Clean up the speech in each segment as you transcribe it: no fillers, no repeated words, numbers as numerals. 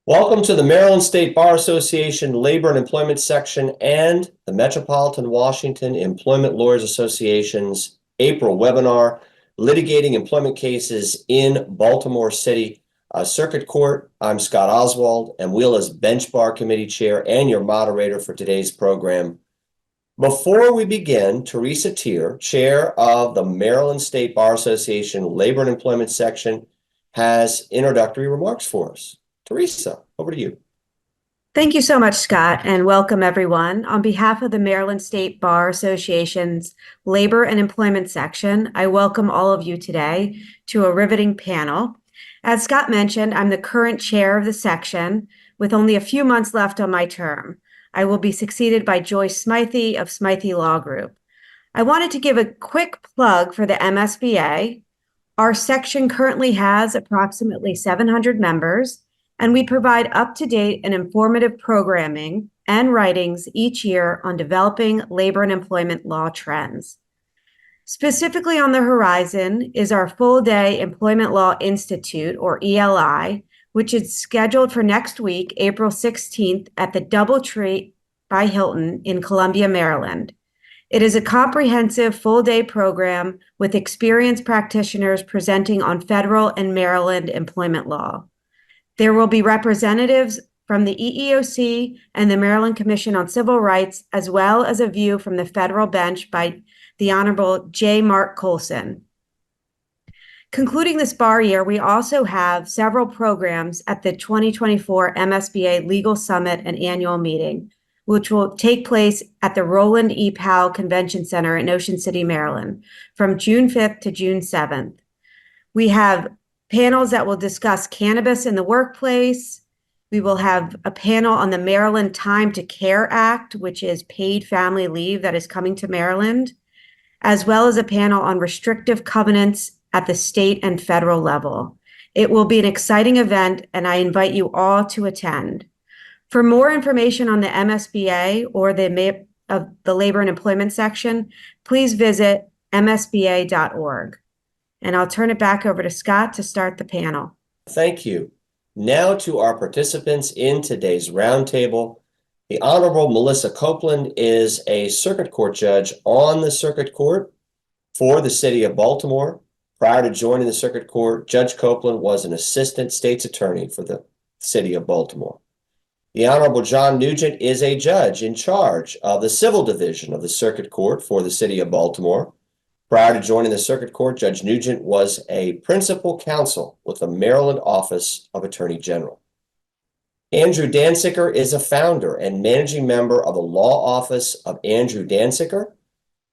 Welcome to the Maryland State Bar Association Labor and Employment Section and the Metropolitan Washington Employment Lawyers Association's April webinar, Litigating Employment Cases in Baltimore City Circuit Court. I'm Scott Oswald, MWELA's Bench Bar Committee Chair and your moderator for today's program. Before we begin, Teresa Teare, Chair of the Maryland State Bar Association Labor and Employment Section, has introductory remarks for us. Teresa, over to you. Thank you so much, Scott, and welcome everyone. On behalf of the Maryland State Bar Association's Labor and Employment Section, I welcome all of you today to a riveting panel. As Scott mentioned, I'm the current chair of the section with only a few months left on my term. I will be succeeded by Joyce Smythe of Smythe Law Group. I wanted to give a quick plug for the MSBA. Our section currently has approximately 700 members, and we provide up-to-date and informative programming and writings each year on developing labor and employment law trends. Specifically on the horizon is our full-day Employment Law Institute, or ELI, which is scheduled for next week, April 16th, at the DoubleTree by Hilton in Columbia, Maryland. It is a comprehensive full-day program with experienced practitioners presenting on federal and Maryland employment law. There will be representatives from the EEOC and the Maryland Commission on Civil Rights, as well as a view from the federal bench by the Honorable J. Mark Colson. Concluding this bar year, we also have several programs at the 2024 MSBA Legal Summit and Annual Meeting, which will take place at the Roland E. Powell Convention Center in Ocean City, Maryland, from June 5th to June 7th. We have panels that will discuss cannabis in the workplace. We will have a panel on the Maryland Time to Care Act, which is paid family leave that is coming to Maryland, as well as a panel on restrictive covenants at the state and federal level. It will be an exciting event, and I invite you all to attend. For more information on the MSBA or the Labor and Employment Section, please visit msba.org. And I'll turn it back over to Scott to start the panel. Thank you. Now to our participants in today's roundtable. The Honorable Melissa Copeland is a circuit court judge on the circuit court for the city of Baltimore. Prior to joining the circuit court, Judge Copeland was an assistant state's attorney for the city of Baltimore. The Honorable John Nugent is a judge in charge of the civil division of the circuit court for the city of Baltimore. Prior to joining the circuit court, Judge Nugent was a principal counsel with the Maryland Office of Attorney General. Andrew Dansicker is a founder and managing member of the law office of Andrew Dansicker.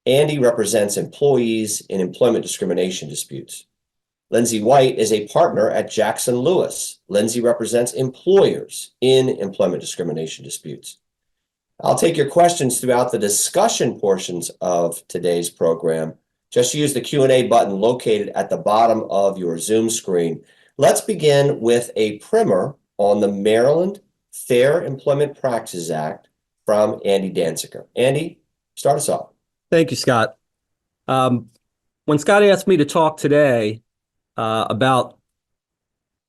Andy represents employees in employment discrimination disputes. Lindsey White is a partner at Jackson Lewis. Lindsey represents employers in employment discrimination disputes. I'll take your questions throughout the discussion portions of today's program. Just use the Q&A button located at the bottom of your Zoom screen. Let's begin with a primer on the Maryland Fair Employment Practices Act from Andy Dansicker. Andy, start us off. Thank you, Scott. When Scott asked me to talk today about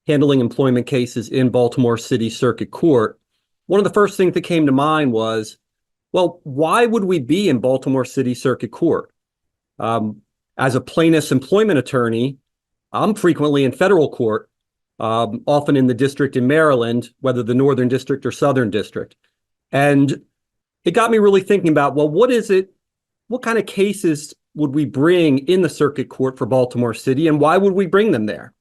handling employment cases in Baltimore City Circuit Court, one of the first things that came to mind was, well, why would we be in Baltimore City Circuit Court? As a plaintiff's employment attorney, I'm frequently in federal court, often in the district in Maryland, whether the Northern District or Southern District. And it got me really thinking about, well, what kind of cases would we bring in the circuit court for Baltimore City, and why would we bring them there?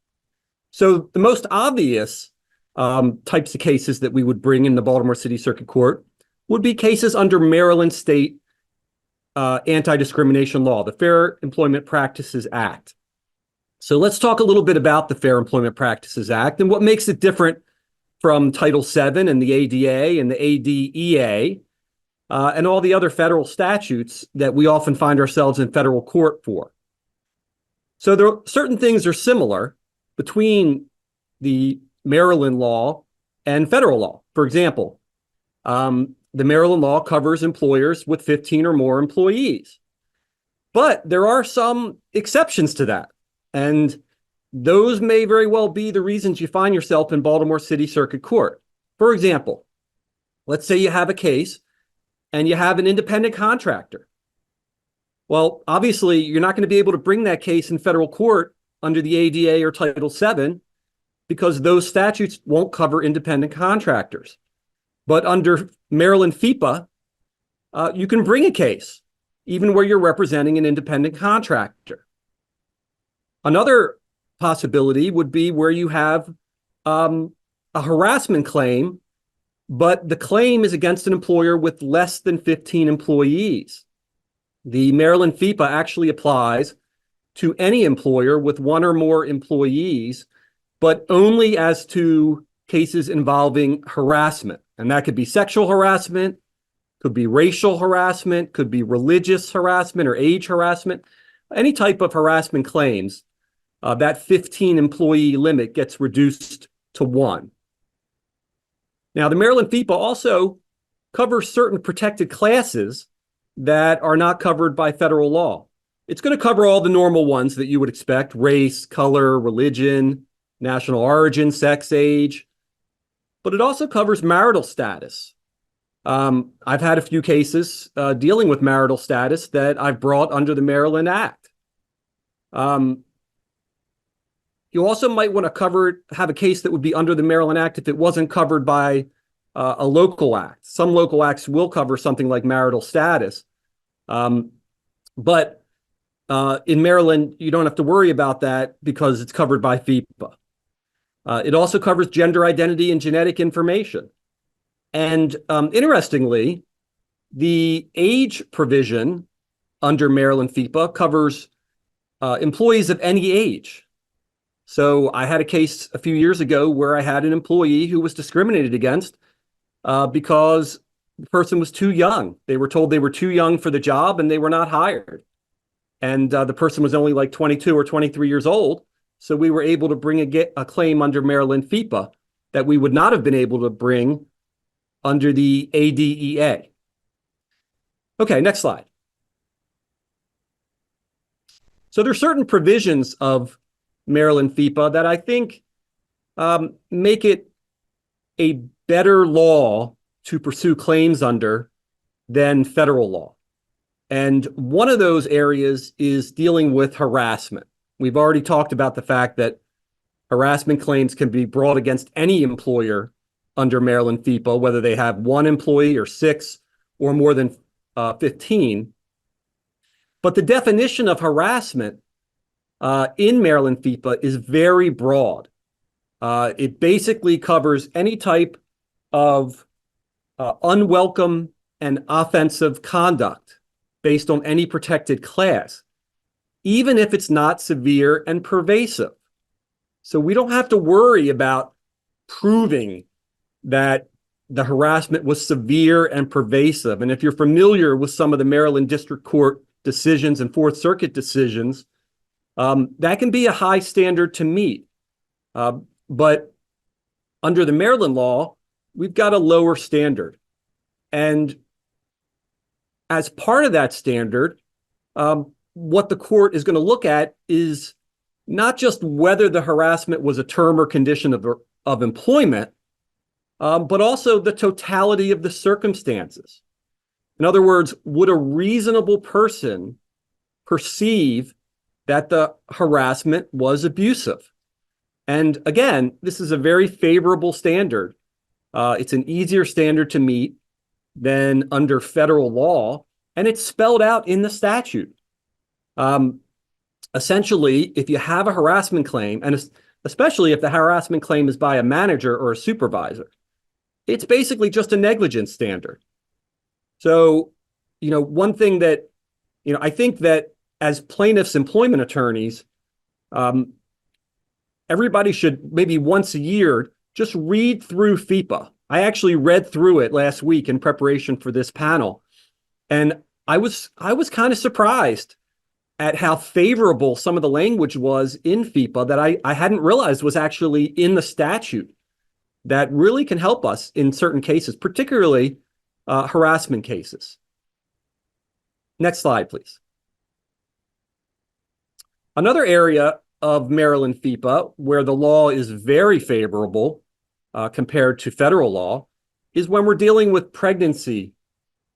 So the most obvious types of cases that we would bring in the Baltimore City Circuit Court would be cases under Maryland state anti-discrimination law, the Fair Employment Practices Act. So let's talk a little bit about the Fair Employment Practices Act and what makes it different from Title VII and the ADA and the ADEA and all the other federal statutes that we often find ourselves in federal court for. So there are certain things are similar between the Maryland law and federal law. For example, the Maryland law covers employers with 15 or more employees. But there are some exceptions to that. And those may very well be the reasons you find yourself in Baltimore City Circuit Court. For example, let's say you have a case and you have an independent contractor. Well, obviously, you're not going to be able to bring that case in federal court under the ADA or Title VII because those statutes won't cover independent contractors. But under Maryland FEPA, you can bring a case, even where you're representing an independent contractor. Another possibility would be where you have a harassment claim, but the claim is against an employer with less than 15 employees. The Maryland FEPA actually applies to any employer with one or more employees, but only as to cases involving harassment. And that could be sexual harassment, could be racial harassment, could be religious harassment or age harassment. Any type of harassment claims, that 15 employee limit gets reduced to 1. Now, the Maryland FEPA also covers certain protected classes that are not covered by federal law. It's going to cover all the normal ones that you would expect: race, color, religion, national origin, sex, age. But it also covers marital status. I've had a few cases dealing with marital status that I've brought under the Maryland Act. You also might want to have a case that would be under the Maryland Act if it wasn't covered by a local act. Some local acts will cover something like marital status. But in Maryland, you don't have to worry about that because it's covered by FEPA. It also covers gender identity and genetic information. And interestingly, the age provision under Maryland FEPA covers employees of any age. So I had a case a few years ago where I had an employee who was discriminated against because the person was too young. They were told they were too young for the job and they were not hired. And the person was only like 22 or 23 years old. So we were able to bring a claim under Maryland FEPA that we would not have been able to bring under the ADEA. Okay, next slide. So there are certain provisions of Maryland FEPA that I think make it a better law to pursue claims under than federal law. And one of those areas is dealing with harassment. We've already talked about the fact that harassment claims can be brought against any employer under Maryland FEPA, whether they have 1 employee or 6 or more than 15. But the definition of harassment in Maryland FEPA is very broad. It basically covers any type of unwelcome and offensive conduct based on any protected class, even if it's not severe and pervasive. So we don't have to worry about proving that the harassment was severe and pervasive. And if you're familiar with some of the Maryland District Court decisions and Fourth Circuit decisions, that can be a high standard to meet. But under the Maryland law, we've got a lower standard. And as part of that standard, what the court is going to look at is not just whether the harassment was a term or condition of employment, but also the totality of the circumstances. In other words, would a reasonable person perceive that the harassment was abusive? And again, this is a very favorable standard. It's an easier standard to meet than under federal law, and it's spelled out in the statute. Essentially, if you have a harassment claim, and especially if the harassment claim is by a manager or a supervisor, it's basically just a negligence standard. So, one thing that, I think that as plaintiffs' employment attorneys, everybody should maybe once a year just read through FEPA. I actually read through it last week in preparation for this panel, and I was kind of surprised at how favorable some of the language was in FEPA that I hadn't realized was actually in the statute that really can help us in certain cases, particularly harassment cases. Next slide, please. Another area of Maryland FEPA where the law is very favorable compared to federal law is when we're dealing with pregnancy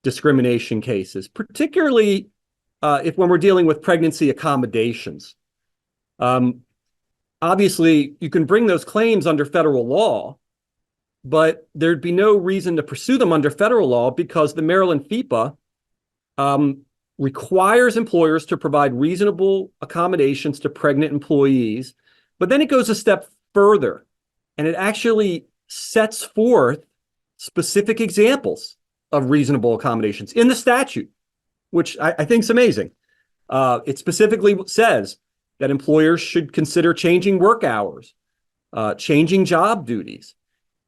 discrimination cases, particularly when we're dealing with pregnancy accommodations. Obviously, you can bring those claims under federal law, but there'd be no reason to pursue them under federal law because the Maryland FEPA requires employers to provide reasonable accommodations to pregnant employees. But then it goes a step further, and it actually sets forth specific examples of reasonable accommodations in the statute, which I think is amazing. It specifically says that employers should consider changing work hours, changing job duties,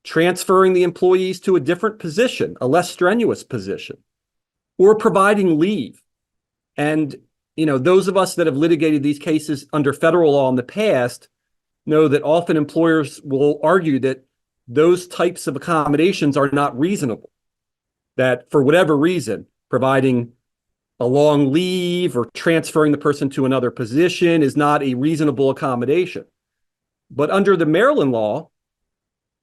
transferring the employees to a different position, a less strenuous position, or providing leave. And, those of us that have litigated these cases under federal law in the past know that often employers will argue that those types of accommodations are not reasonable, that for whatever reason, providing a long leave or transferring the person to another position is not a reasonable accommodation. But under the Maryland law,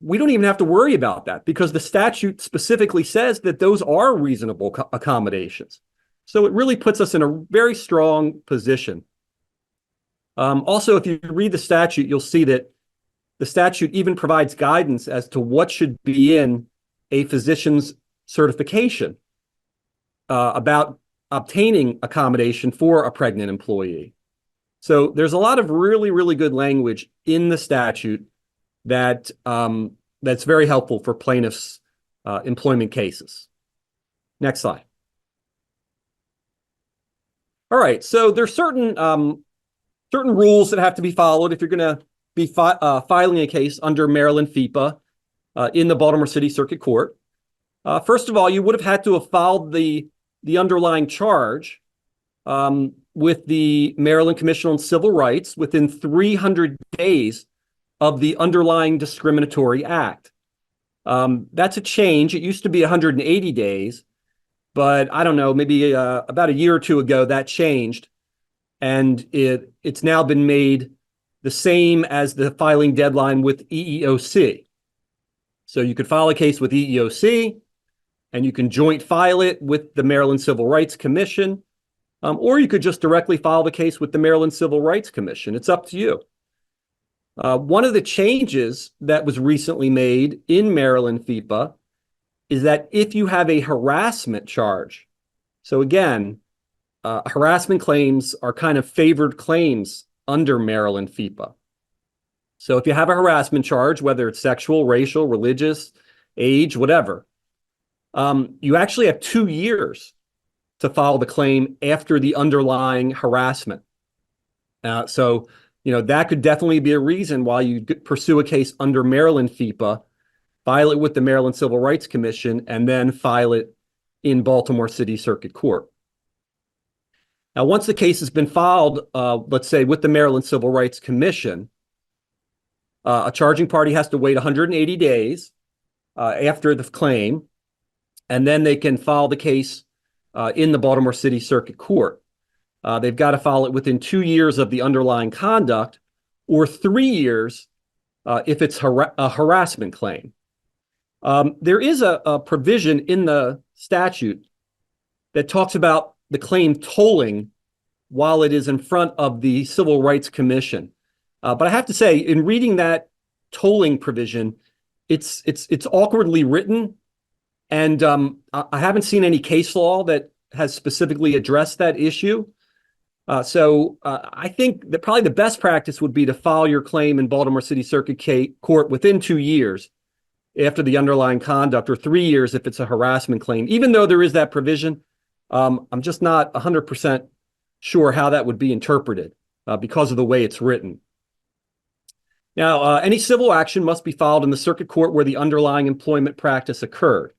we don't even have to worry about that because the statute specifically says that those are reasonable accommodations. So it really puts us in a very strong position. Also, if you read the statute, you'll see that the statute even provides guidance as to what should be in a physician's certification about obtaining accommodation for a pregnant employee. So there's a lot of really, really good language in the statute that that's very helpful for plaintiffs' employment cases. Next slide. All right, so there's certain rules that have to be followed if you're going to be filing a case under Maryland FEPA in the Baltimore City Circuit Court. First of all, you would have had to have filed the underlying charge with the Maryland Commission on Civil Rights within 300 days of the underlying discriminatory act. That's a change. It used to be 180 days, but I don't know, maybe about a year or two ago that changed, and it's now been made the same as the filing deadline with EEOC. So you could file a case with EEOC, and you can joint file it with the Maryland Civil Rights Commission, or you could just directly file the case with the Maryland Civil Rights Commission. It's up to you. One of the changes that was recently made in Maryland FEPA is that if you have a harassment charge, so again, harassment claims are kind of favored claims under Maryland FEPA. So if you have a harassment charge, whether it's sexual, racial, religious, age, whatever, you actually have 2 years to file the claim after the underlying harassment. So that could definitely be a reason why you pursue a case under Maryland FEPA, file it with the Maryland Civil Rights Commission, and then file it in Baltimore City Circuit Court. Now, once the case has been filed, let's say with the Maryland Civil Rights Commission, a charging party has to wait 180 days after the claim, and then they can file the case in the Baltimore City Circuit Court. They've got to file it within 2 years of the underlying conduct, or 3 years if it's a harassment claim. There is a provision in the statute that talks about the claim tolling while it is in front of the Civil Rights Commission. But I have to say, in reading that tolling provision, it's awkwardly written, and I haven't seen any case law that has specifically addressed that issue. So I think that probably the best practice would be to file your claim in Baltimore City Circuit Court within 2 years after the underlying conduct, or 3 years if it's a harassment claim. Even though there is that provision, I'm just not 100% sure how that would be interpreted because of the way it's written. Now, any civil action must be filed in the circuit court where the underlying employment practice occurred.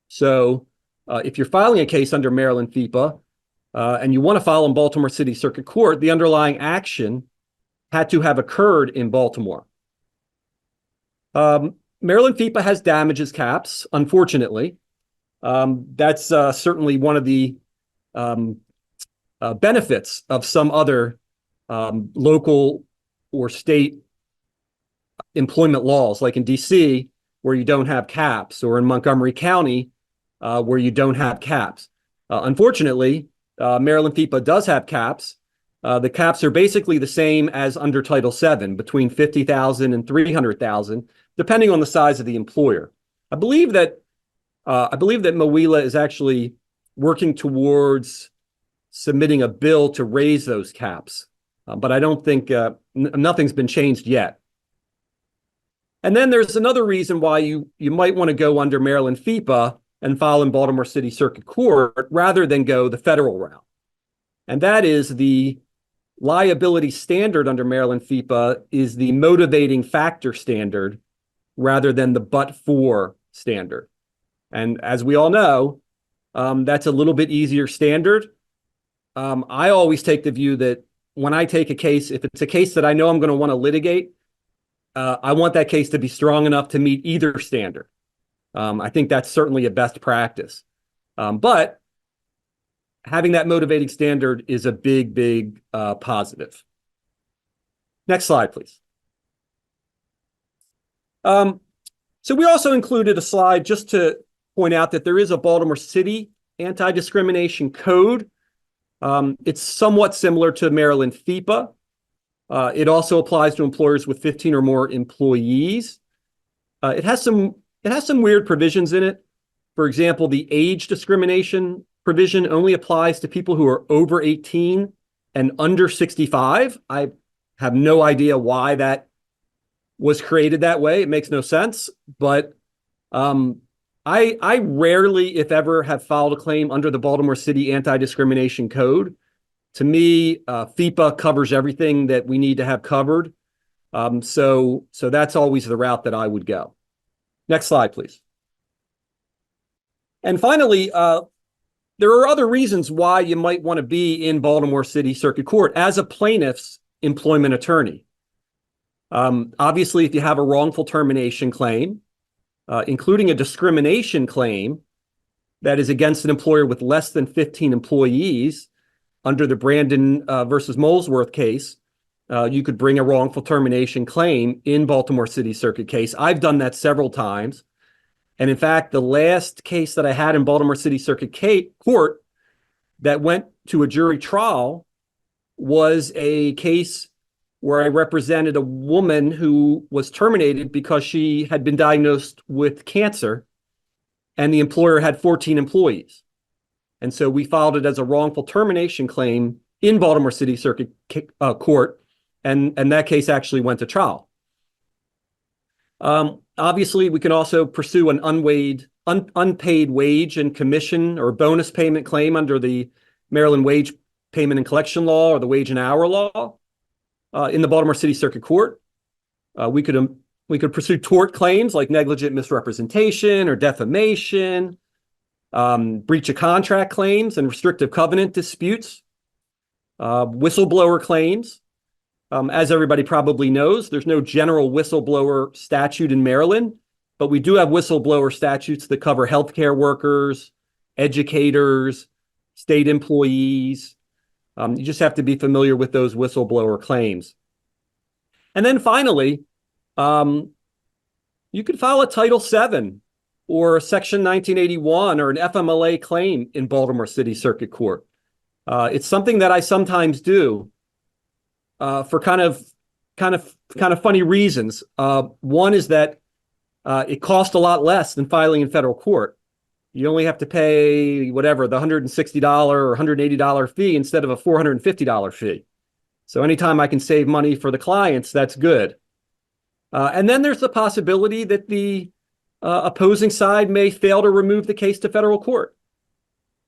So if you're filing a case under Maryland FEPA and you want to file in Baltimore City Circuit Court, the underlying action had to have occurred in Baltimore. Maryland FEPA has damages caps, unfortunately. That's certainly one of the benefits of some other local or state employment laws. Like in DC, where you don't have caps, or in Montgomery County, where you don't have caps. Unfortunately, Maryland FEPA does have caps. The caps are basically the same as under Title VII, between 50,000 and 300,000, depending on the size of the employer. I believe that MWELA is actually working towards submitting a bill to raise those caps, but I don't think nothing's been changed yet. And then there's another reason why you might want to go under Maryland FEPA and file in Baltimore City Circuit Court rather than go the federal route. And that is the liability standard under Maryland FEPA is the motivating factor standard rather than the but-for standard. And as we all know, that's a little bit easier standard. I always take the view that when I take a case, if it's a case that I know I'm going to want to litigate, I want that case to be strong enough to meet either standard. I think that's certainly a best practice. But having that motivating standard is a big positive. Next slide, please. So we also included a slide just to point out that there is a Baltimore City anti-discrimination code. It's somewhat similar to Maryland FEPA. It also applies to employers with 15 or more employees. It has some weird provisions in it. For example, the age discrimination provision only applies to people who are over 18 and under 65. I have no idea why that was created that way. It makes no sense. But I rarely, if ever, have filed a claim under the Baltimore City Anti-Discrimination Code. To me, FEPA covers everything that we need to have covered. So that's always the route that I would go. Next slide, please. And finally, there are other reasons why you might want to be in Baltimore City Circuit Court as a plaintiff's employment attorney. Obviously, if you have a wrongful termination claim, including a discrimination claim that is against an employer with less than 15 employees, under the Brandon versus Molesworth case, you could bring a wrongful termination claim in Baltimore City Circuit case. I've done that several times. And in fact, the last case that I had in Baltimore City Circuit Court that went to a jury trial was a case where I represented a woman who was terminated because she had been diagnosed with cancer and the employer had 14 employees. And so we filed it as a wrongful termination claim in Baltimore City Circuit Court, and that case actually went to trial. Obviously, we can also pursue an unpaid wage and commission or bonus payment claim under the Maryland Wage Payment and Collection Law or the Wage and Hour Law in the Baltimore City Circuit Court. We could pursue tort claims like negligent misrepresentation or defamation, breach of contract claims and restrictive covenant disputes, whistleblower claims. As everybody probably knows, there's no general whistleblower statute in Maryland, but we do have whistleblower statutes that cover healthcare workers, educators, state employees. You just have to be familiar with those whistleblower claims. And then finally, you could file a Title VII or a Section 1981 or an FMLA claim in Baltimore City Circuit Court. It's something that I sometimes do for kind of funny reasons. One is that it costs a lot less than filing in federal court. You only have to pay whatever, the $160 or $180 fee instead of a $450 fee. So anytime I can save money for the clients, that's good. And then there's the possibility that the opposing side may fail to remove the case to federal court.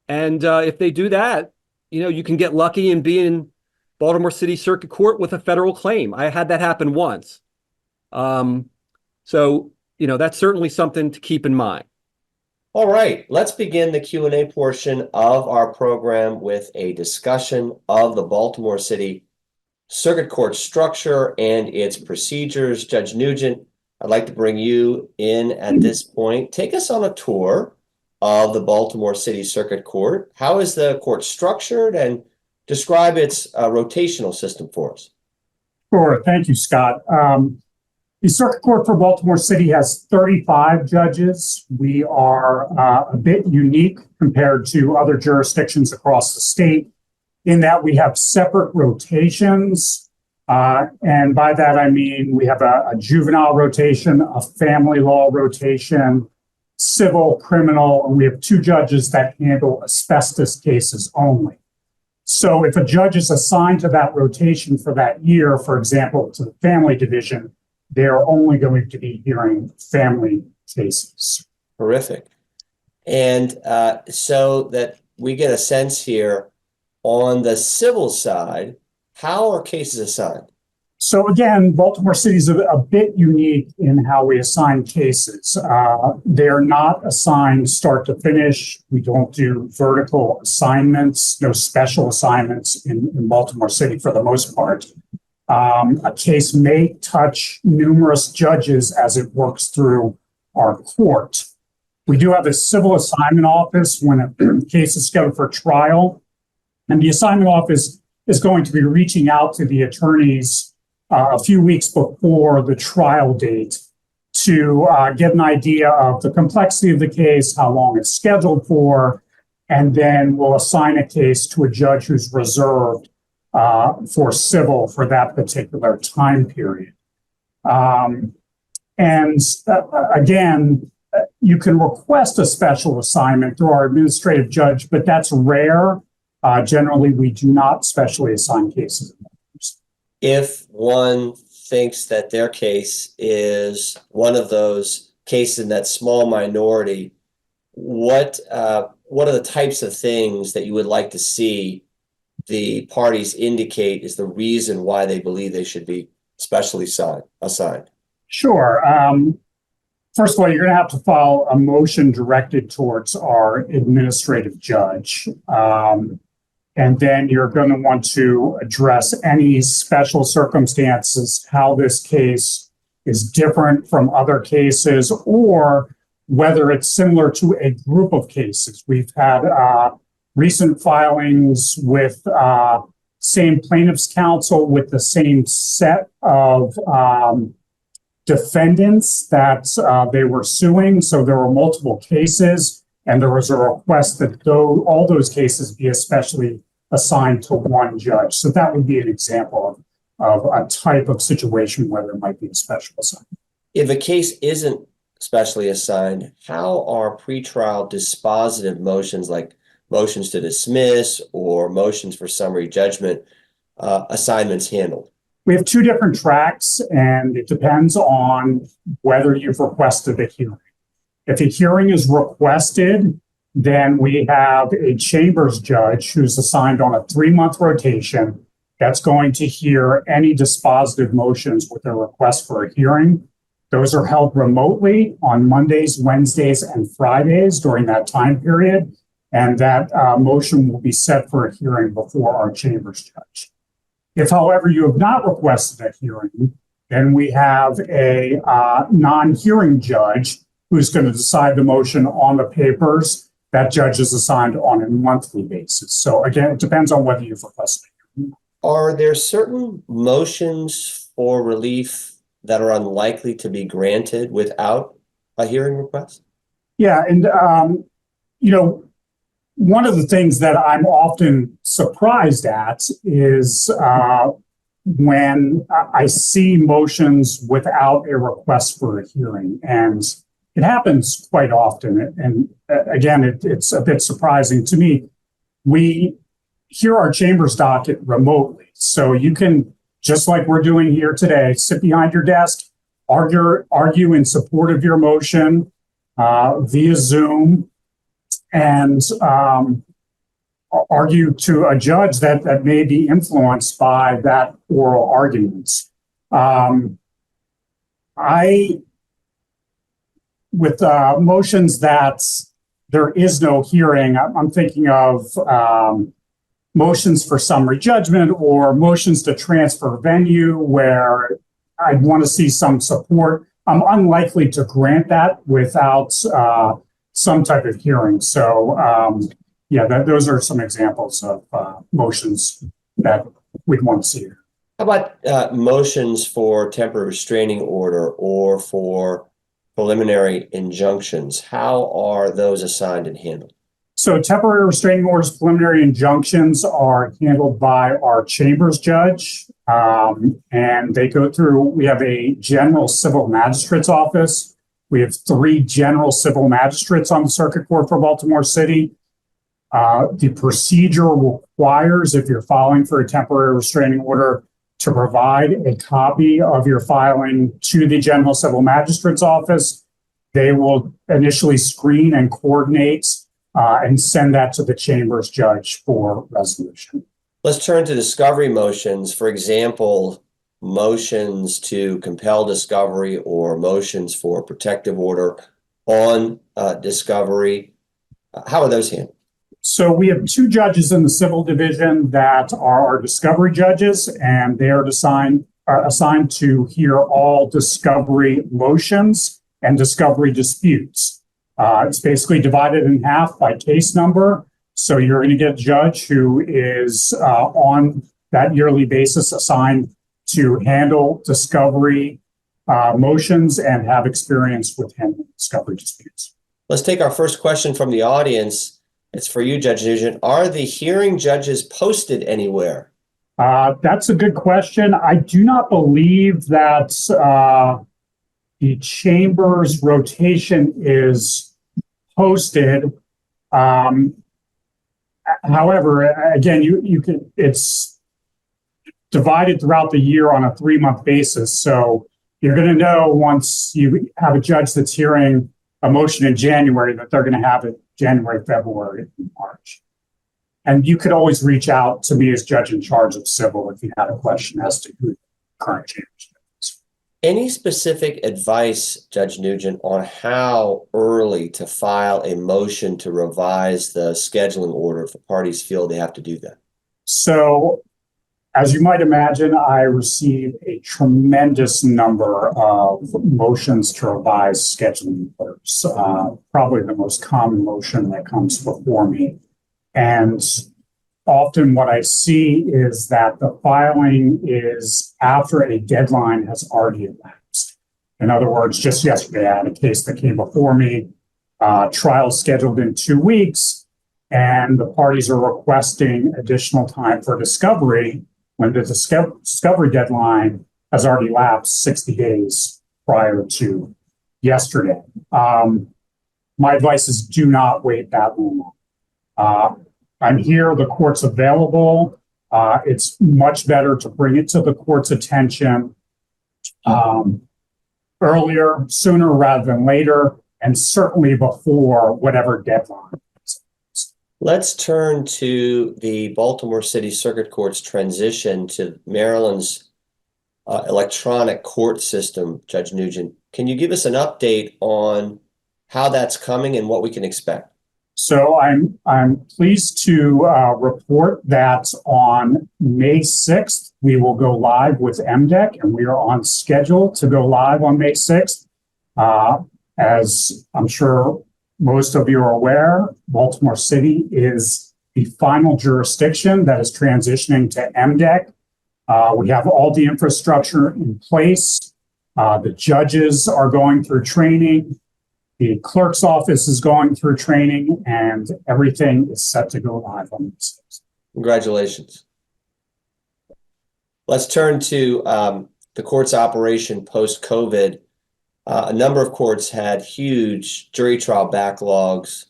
And if they do that, you can get lucky and be in Baltimore City Circuit Court with a federal claim. I had that happen once. So that's certainly something to keep in mind. All right, let's begin the Q&A portion of our program with a discussion of the Baltimore City Circuit Court structure and its procedures. Judge Nugent, I'd like to bring you in at this point. Take us on a tour of the Baltimore City Circuit Court. How is the court structured, and describe its rotational system for us? Sure. Thank you, Scott. The Circuit Court for Baltimore City has 35 judges. We are a bit unique compared to other jurisdictions across the state in that we have separate rotations. And by that, I mean we have a juvenile rotation, a family law rotation, civil, criminal, and we have 2 judges that handle asbestos cases only. So if a judge is assigned to that rotation for that year, for example, to the family division, they're only going to be hearing family cases. Terrific. And so that we get a sense here on the civil side, how are cases assigned? So again, Baltimore City is a bit unique in how we assign cases. They're not assigned start to finish. We don't do vertical assignments, no special assignments in Baltimore City for the most part. A case may touch numerous judges as it works through our court. We do have a civil assignment office when a case is scheduled for trial, and the assignment office is going to be reaching out to the attorneys a few weeks before the trial date to get an idea of the complexity of the case, how long it's scheduled for, and then we'll assign a case to a judge who's reserved for civil for that particular time period. Again, you can request a special assignment through our administrative judge, but that's rare. Generally, we do not specially assign cases. If one thinks that their case is one of those cases in that small minority, what are the types of things that you would like to see the parties indicate is the reason why they believe they should be specially assigned? Sure. First of all, you're going to have to file a motion directed towards our administrative judge. And then you're going to want to address any special circumstances, how this case is different from other cases, or whether it's similar to a group of cases. We've had recent filings with same plaintiff's counsel with the same set of defendants that they were suing. So there were multiple cases, and there was a request that all those cases be especially assigned to one judge. So that would be an example of a type of situation where there might be a special assignment. If a case isn't specially assigned, how are pretrial dispositive motions like motions to dismiss or motions for summary judgment assignments handled? We have 2 different tracks, and it depends on whether you've requested a hearing. If a hearing is requested, then we have a chambers judge who's assigned on a 3-month rotation that's going to hear any dispositive motions with a request for a hearing. Those are held remotely on Mondays, Wednesdays, and Fridays during that time period. And that motion will be set for a hearing before our chambers judge. If, however, you have not requested a hearing, then we have a non-hearing judge who's going to decide the motion on the papers. That judge is assigned on a monthly basis. So again, it depends on whether you've requested it. Are there certain motions for relief that are unlikely to be granted without a hearing request? Yeah, and one of the things that I'm often surprised at is when I see motions without a request for a hearing, and it happens quite often. And again, it's a bit surprising to me. We hear our chambers docket remotely. So you can, just like we're doing here today, sit behind your desk, argue in support of your motion via Zoom, and argue to a judge that may be influenced by that oral arguments. With motions that there is no hearing, I'm thinking of motions for summary judgment or motions to transfer venue where I'd want to see some support. I'm unlikely to grant that without some type of hearing. So those are some examples of motions that we'd want to see here. How about motions for temporary restraining order or for preliminary injunctions? How are those assigned and handled? So temporary restraining orders, preliminary injunctions are handled by our chambers judge. And they go through, we have a general civil magistrate's office. We have 3 general civil magistrates on the circuit court for Baltimore City. The procedure requires, if you're filing for a temporary restraining order, to provide a copy of your filing to the general civil magistrate's office. They will initially screen and coordinate and send that to the chambers judge for resolution. Let's turn to discovery motions. For example, motions to compel discovery or motions for protective order on discovery. How are those handled? So we have 2 judges in the civil division that are our discovery judges, and they are assigned to hear all discovery motions and discovery disputes. It's basically divided in half by case number. So you're going to get a judge who is on that yearly basis assigned to handle discovery motions and have experience with handling discovery disputes. Let's take our first question from the audience. It's for you, Judge Nugent. Are the hearing judges posted anywhere? That's a good question. I do not believe that the chamber's rotation is posted. However, again, you can, it's divided throughout the year on a 3-month basis. So you're going to know once you have a judge that's hearing a motion in January that they're going to have it January, February, and March. And you could always reach out to me as judge in charge of civil if you had a question as to who the current chamber is. Any specific advice, Judge Nugent, on how early to file a motion to revise the scheduling order if the parties feel they have to do that? So, as you might imagine, I receive a tremendous number of motions to revise scheduling orders. Probably the most common motion that comes before me. And often what I see is that the filing is after a deadline has already elapsed. In other words, just yesterday, I had a case that came before me, trial scheduled in 2 weeks, and the parties are requesting additional time for discovery when the discovery deadline has already lapsed 60 days prior to yesterday. My advice is do not wait that long. I'm here, the court's available. It's much better to bring it to the court's attention earlier, sooner rather than later, and certainly before whatever deadline. Let's turn to the Baltimore City Circuit Court's transition to Maryland's electronic court system, Judge Nugent. Can you give us an update on how that's coming and what we can expect? So I'm pleased to report that on May 6th, we will go live with MDEC, and we are on schedule to go live on May 6th. As I'm sure most of you are aware, Baltimore City is the final jurisdiction that is transitioning to MDEC. We have all the infrastructure in place. The judges are going through training. The clerk's office is going through training, and everything is set to go live on May 6th. Congratulations. Let's turn to the court's operation post-COVID. A number of courts had huge jury trial backlogs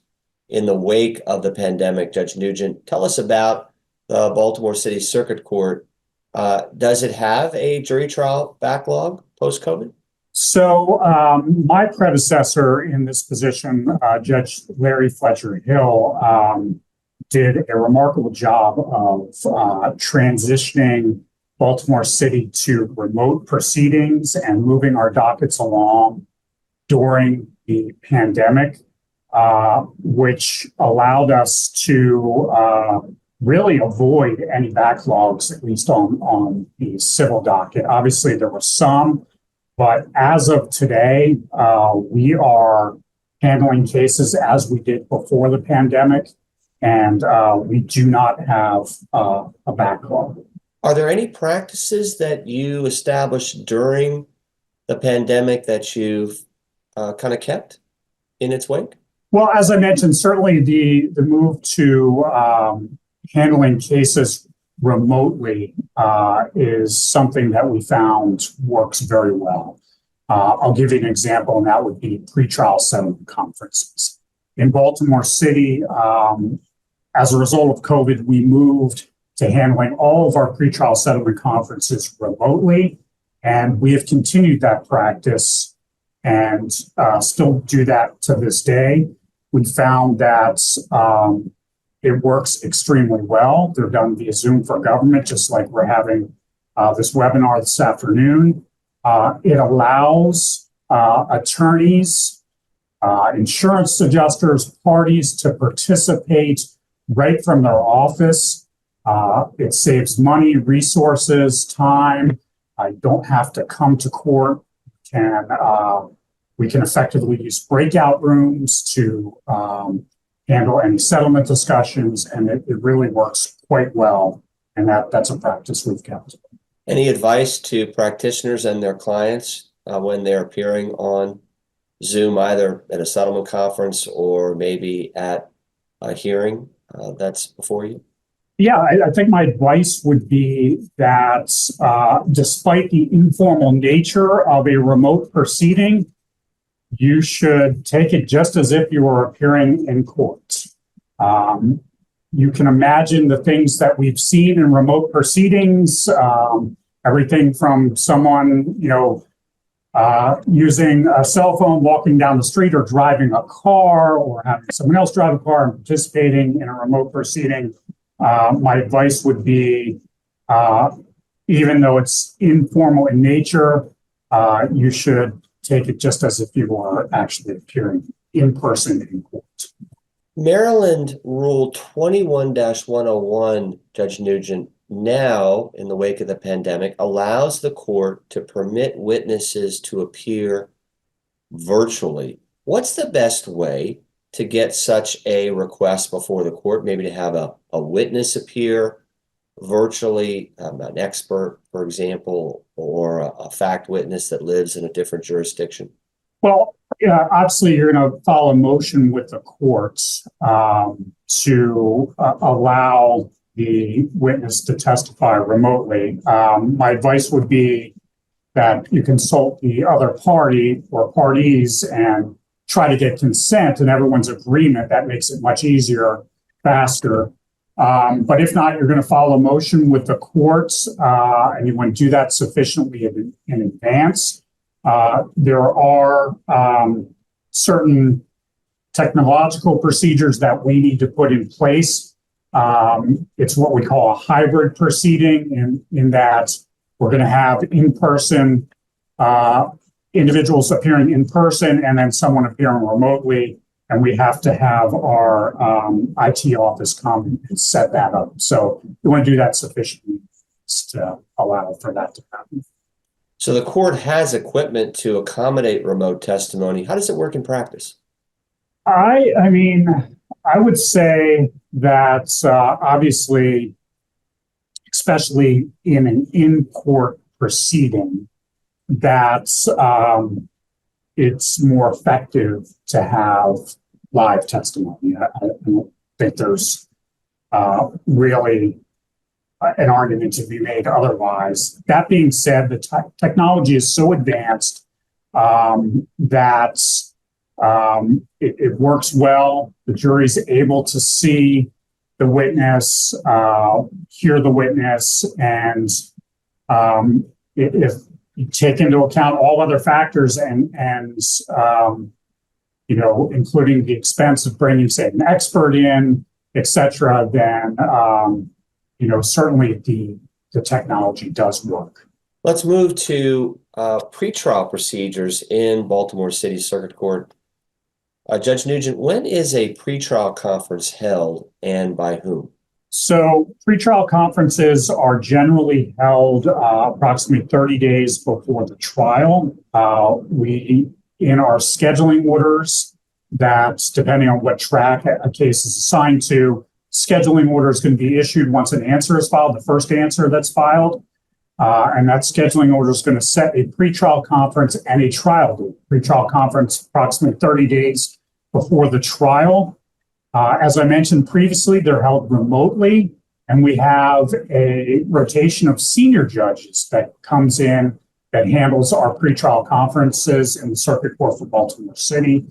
in the wake of the pandemic. Judge Nugent, tell us about the Baltimore City Circuit Court. Does it have a jury trial backlog post-COVID? So my predecessor in this position, Judge Larry Fletcher Hill, did a remarkable job of transitioning Baltimore City to remote proceedings and moving our dockets along during the pandemic, which allowed us to really avoid any backlogs, at least on the civil docket. Obviously, there were some, but as of today, we are handling cases as we did before the pandemic, and we do not have a backlog. Are there any practices that you established during the pandemic that you've kind of kept in its wake? Well, as I mentioned, certainly the move to handling cases remotely is something that we found works very well. I'll give you an example, and that would be pretrial settlement conferences. In Baltimore City, as a result of COVID, we moved to handling all of our pretrial settlement conferences remotely, and we have continued that practice and still do that to this day. We found that it works extremely well. They're done via Zoom for government, just like we're having this webinar this afternoon. It allows attorneys, insurance adjusters, parties to participate right from their office. It saves money, resources, time. I don't have to come to court. We can effectively use breakout rooms to handle any settlement discussions, and it really works quite well. And that's a practice we've kept. Any advice to practitioners and their clients when they're appearing on Zoom, either at a settlement conference or maybe at a hearing that's before you? Yeah, I think my advice would be that despite the informal nature of a remote proceeding, you should take it just as if you were appearing in court. You can imagine the things that we've seen in remote proceedings, everything from someone, using a cell phone, walking down the street, or driving a car, or having someone else drive a car and participating in a remote proceeding. My advice would be, even though it's informal in nature, you should take it just as if you were actually appearing in person in court. Maryland Rule 21-101, Judge Nugent, now, in the wake of the pandemic, allows the court to permit witnesses to appear virtually. What's the best way to get such a request before the court, maybe to have a witness appear virtually, an expert, for example, or a fact witness that lives in a different jurisdiction? Well, obviously, you're going to file a motion with the courts to allow the witness to testify remotely. My advice would be that you consult the other party or parties and try to get consent and everyone's agreement. That makes it much easier, faster. But if not, you're going to file a motion with the courts, and you want to do that sufficiently in advance. There are certain technological procedures that we need to put in place. It's what we call a hybrid proceeding, in that we're going to have in-person individuals appearing in person and then someone appearing remotely. And we have to have our IT office come and set that up. So we want to do that sufficiently to allow for that to happen. So the court has equipment to accommodate remote testimony. How does it work in practice? I mean, I would say that obviously, especially in an in-court proceeding, that it's more effective to have live testimony. I don't think there's really an argument to be made otherwise. That being said, the technology is so advanced that it works well. The jury's able to see the witness, hear the witness, and if you take into account all other factors and including the expense of bringing, say, an expert in, et cetera, then certainly the technology does work. Let's move to pretrial procedures in Baltimore City Circuit Court. Judge Nugent, when is a pretrial conference held and by whom? So pretrial conferences are generally held approximately 30 days before the trial. In our scheduling orders, that's depending on what track a case is assigned to, scheduling order is going to be issued once an answer is filed, the first answer that's filed. And that scheduling order is going to set a pretrial conference and a trial date. Pretrial conference approximately 30 days before the trial. As I mentioned previously, they're held remotely, and we have a rotation of senior judges that comes in that handles our pretrial conferences in the Circuit Court for Baltimore City.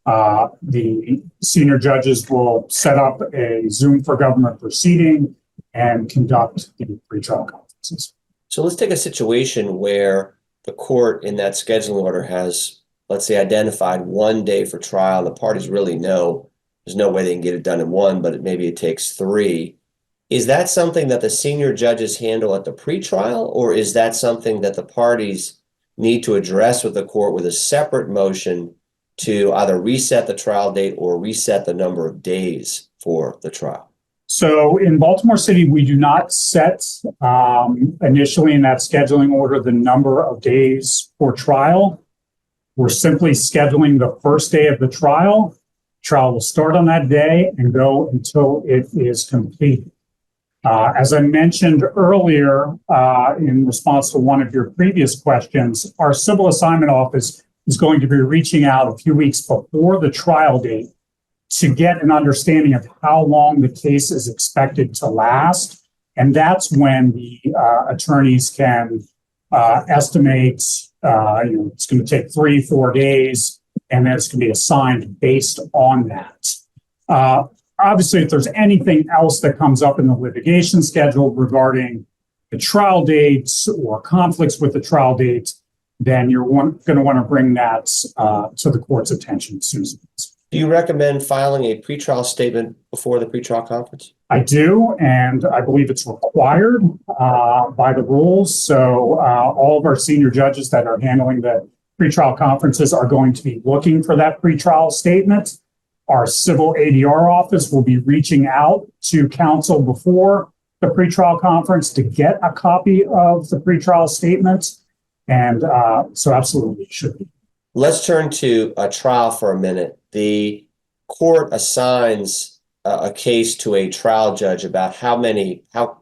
The senior judges will set up a Zoom for Government proceeding and conduct the pretrial conferences. So let's take a situation where the court in that scheduling order has, let's say, identified one day for trial. The parties really know there's no way they can get it done in one, but maybe it takes 3. Is that something that the senior judges handle at the pretrial, or is that something that the parties need to address with the court with a separate motion to either reset the trial date or reset the number of days for the trial? So in Baltimore City, we do not set initially in that scheduling order the number of days for trial. We're simply scheduling the first day of the trial. Trial will start on that day and go until it is completed. As I mentioned earlier, in response to one of your previous questions, our civil assignment office is going to be reaching out a few weeks before the trial date to get an understanding of how long the case is expected to last. And that's when the attorneys can estimate, it's going to take 3-4 days, and then it's going to be assigned based on that. Obviously, if there's anything else that comes up in the litigation schedule regarding the trial dates or conflicts with the trial dates, then you're going to want to bring that to the court's attention as soon as possible. Do you recommend filing a pretrial statement before the pretrial conference? I do, and I believe it's required by the rules. So all of our senior judges that are handling the pretrial conferences are going to be looking for that pretrial statement. Our civil ADR office will be reaching out to counsel before the pretrial conference to get a copy of the pretrial statement. And so absolutely it should be. Let's turn to a trial for a minute. The court assigns a case to a trial judge about how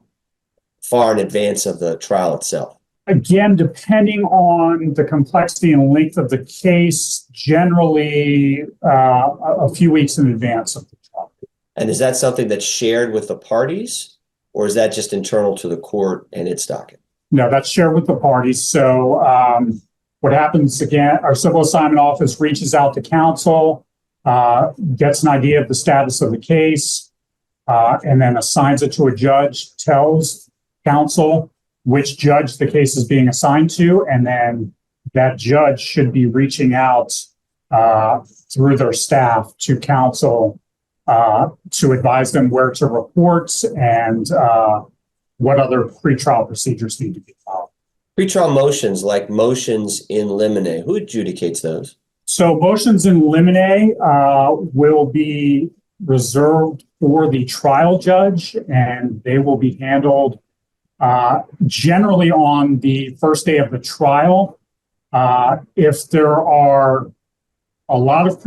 far in advance of the trial itself. Again, depending on the complexity and length of the case, generally a few weeks in advance of the trial. And is that something that's shared with the parties, or is that just internal to the court and its docket? No, that's shared with the parties. So what happens again, our civil assignment office reaches out to counsel, gets an idea of the status of the case, and then assigns it to a judge, tells counsel which judge the case is being assigned to, and then that judge should be reaching out through their staff to counsel to advise them where to report and what other pretrial procedures need to be followed. Pretrial motions, like motions in limine, who adjudicates those? So motions in limine will be reserved for the trial judge, and they will be handled generally on the first day of the trial. If there are a lot of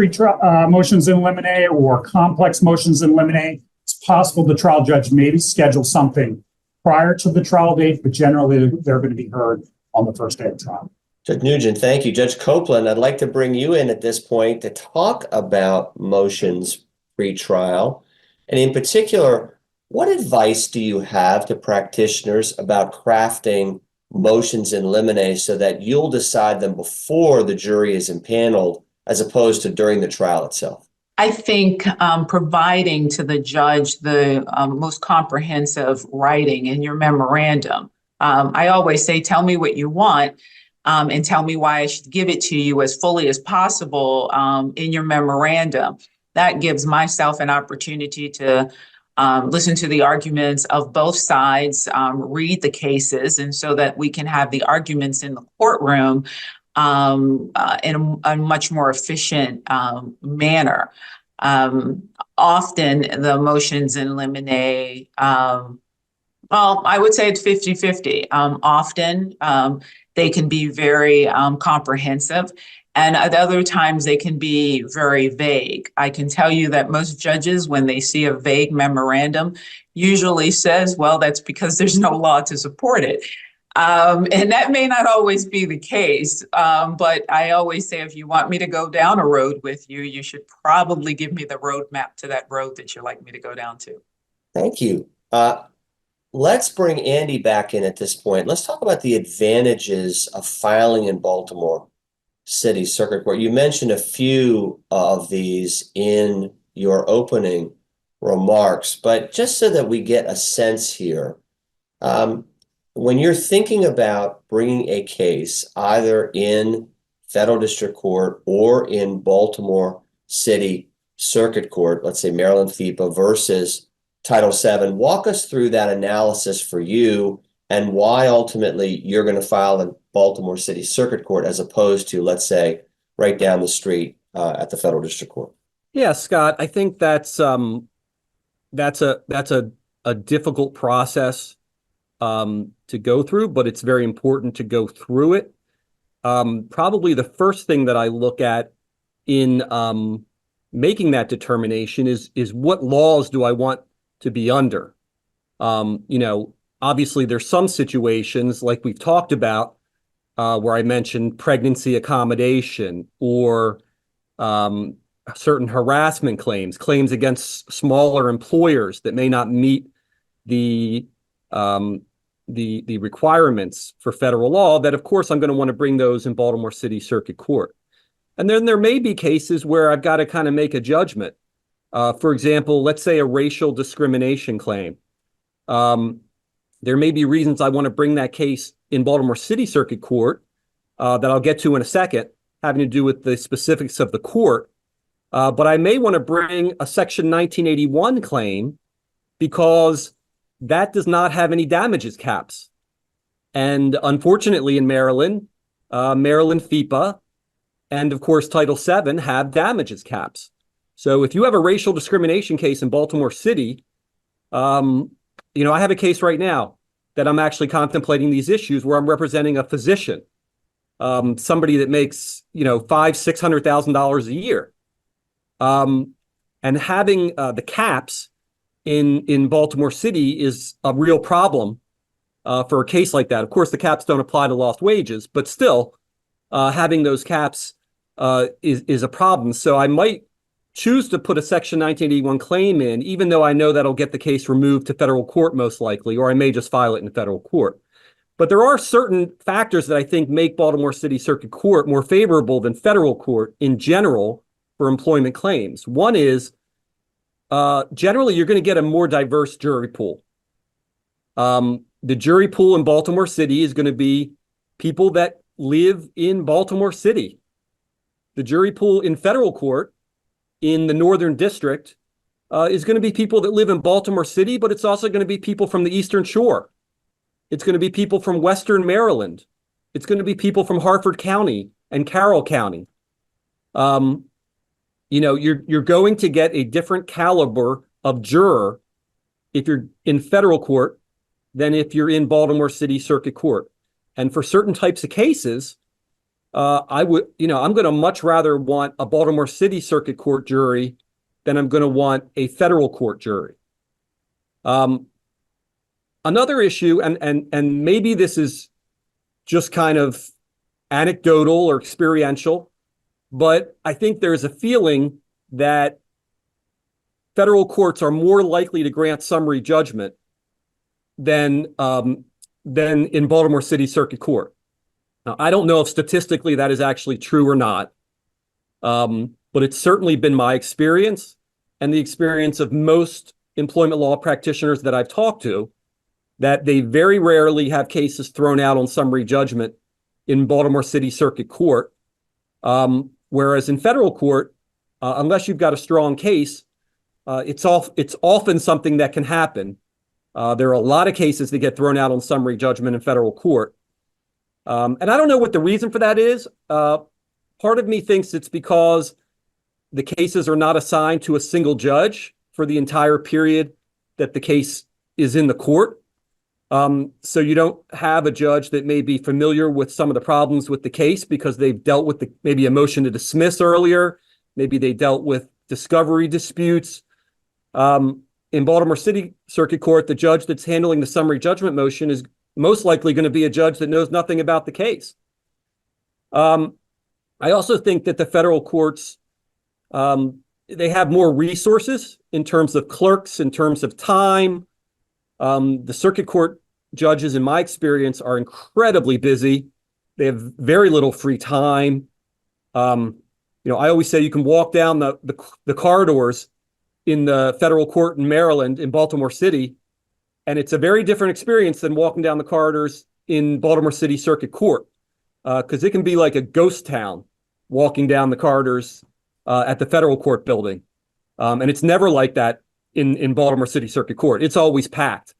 motions in limine or complex motions in limine, it's possible the trial judge maybe schedule something prior to the trial date, but generally they're going to be heard on the first day of trial. Judge Nugent, thank you. Judge Copeland, I'd like to bring you in at this point to talk about motions pre-trial. And in particular, what advice do you have to practitioners about crafting motions in limine so that you'll decide them before the jury is impaneled as opposed to during the trial itself? I think providing to the judge the most comprehensive writing in your memorandum. I always say, tell me what you want and tell me why I should give it to you as fully as possible in your memorandum. That gives myself an opportunity to listen to the arguments of both sides, read the cases, and so that we can have the arguments in the courtroom in a much more efficient manner. Often the motions in limine, well, I would say it's 50-50. Often they can be very comprehensive, And at other times they can be very vague. I can tell you that most judges, when they see a vague memorandum, usually says, well, that's because there's no law to support it. And that may not always be the case. But I always say, if you want me to go down a road with you, you should probably give me the roadmap to that road that you'd like me to go down to. Thank you. Let's bring Andy back in at this point. Let's talk about the advantages of filing in Baltimore City Circuit Court. You mentioned a few of these in your opening remarks, but just so that we get a sense here, when you're thinking about bringing a case either in federal district court or in Baltimore City Circuit Court, let's say Maryland FIPA versus Title VII, walk us through that analysis for you and why ultimately you're going to file in Baltimore City Circuit Court as opposed to, let's say, right down the street at the federal district court. Yeah, Scott, I think that's a difficult process to go through, but it's very important to go through it. Probably the first thing that I look at in making that determination is what laws do I want to be under? Obviously there's some situations like we've talked about where I mentioned pregnancy accommodation or certain harassment claims against smaller employers that may not meet the requirements for federal law, that of course I'm going to want to bring those in Baltimore City Circuit Court. And then there may be cases where I've got to kind of make a judgment. For example, let's say a racial discrimination claim. There may be reasons I want to bring that case in Baltimore City Circuit Court that I'll get to in a second, having to do with the specifics of the court. But I may want to bring a Section 1981 claim because that does not have any damages caps. And unfortunately in Maryland, Maryland FIPA and of course Title VII have damages caps. So if you have a racial discrimination case in Baltimore City, I have a case right now that I'm actually contemplating these issues where I'm representing a physician, somebody that makes, $500,000-$600,000 a year. And having the caps in Baltimore City is a real problem for a case like that. Of course, the caps don't apply to lost wages, but still having those caps is a problem. So I might choose to put a Section 1981 claim in, even though I know that'll get the case removed to federal court most likely, or I may just file it in federal court. But there are certain factors that I think make Baltimore City Circuit Court more favorable than federal court in general for employment claims. One is generally you're going to get a more diverse jury pool. The jury pool in Baltimore City is going to be people that live in Baltimore City. The jury pool in federal court in the Northern District is going to be people that live in Baltimore City, but it's also going to be people from the Eastern Shore. It's going to be people from Western Maryland. It's going to be people from Harford County and Carroll County. You're going to get a different caliber of juror if you're in federal court than if you're in Baltimore City Circuit Court. And for certain types of cases, I'm going to much rather want a Baltimore City Circuit Court jury than I'm going to want a federal court jury. Another issue, and maybe this is just kind of anecdotal or experiential, but I think there's a feeling that federal courts are more likely to grant summary judgment than in Baltimore City Circuit Court. Now, I don't know if statistically that is actually true or not, but it's certainly been my experience and the experience of most employment law practitioners that I've talked to, that they very rarely have cases thrown out on summary judgment in Baltimore City Circuit Court, whereas in federal court, unless you've got a strong case, it's often something that can happen. There are a lot of cases that get thrown out on summary judgment in federal court. And I don't know what the reason for that is. Part of me thinks it's because the cases are not assigned to a single judge for the entire period that the case is in the court. So you don't have a judge that may be familiar with some of the problems with the case because they've dealt with maybe a motion to dismiss earlier. Maybe they dealt with discovery disputes. In Baltimore City Circuit Court, the judge that's handling the summary judgment motion is most likely going to be a judge that knows nothing about the case. I also think that the federal courts, they have more resources in terms of clerks, in terms of time. The circuit court judges, in my experience, are incredibly busy. They have very little free time. I always say you can walk down the corridors in the federal court in Maryland, in Baltimore City, and it's a very different experience than walking down the corridors in Baltimore City Circuit Court, because it can be like a ghost town walking down the corridors at the federal court building. And it's never like that in Baltimore City Circuit Court. It's always packed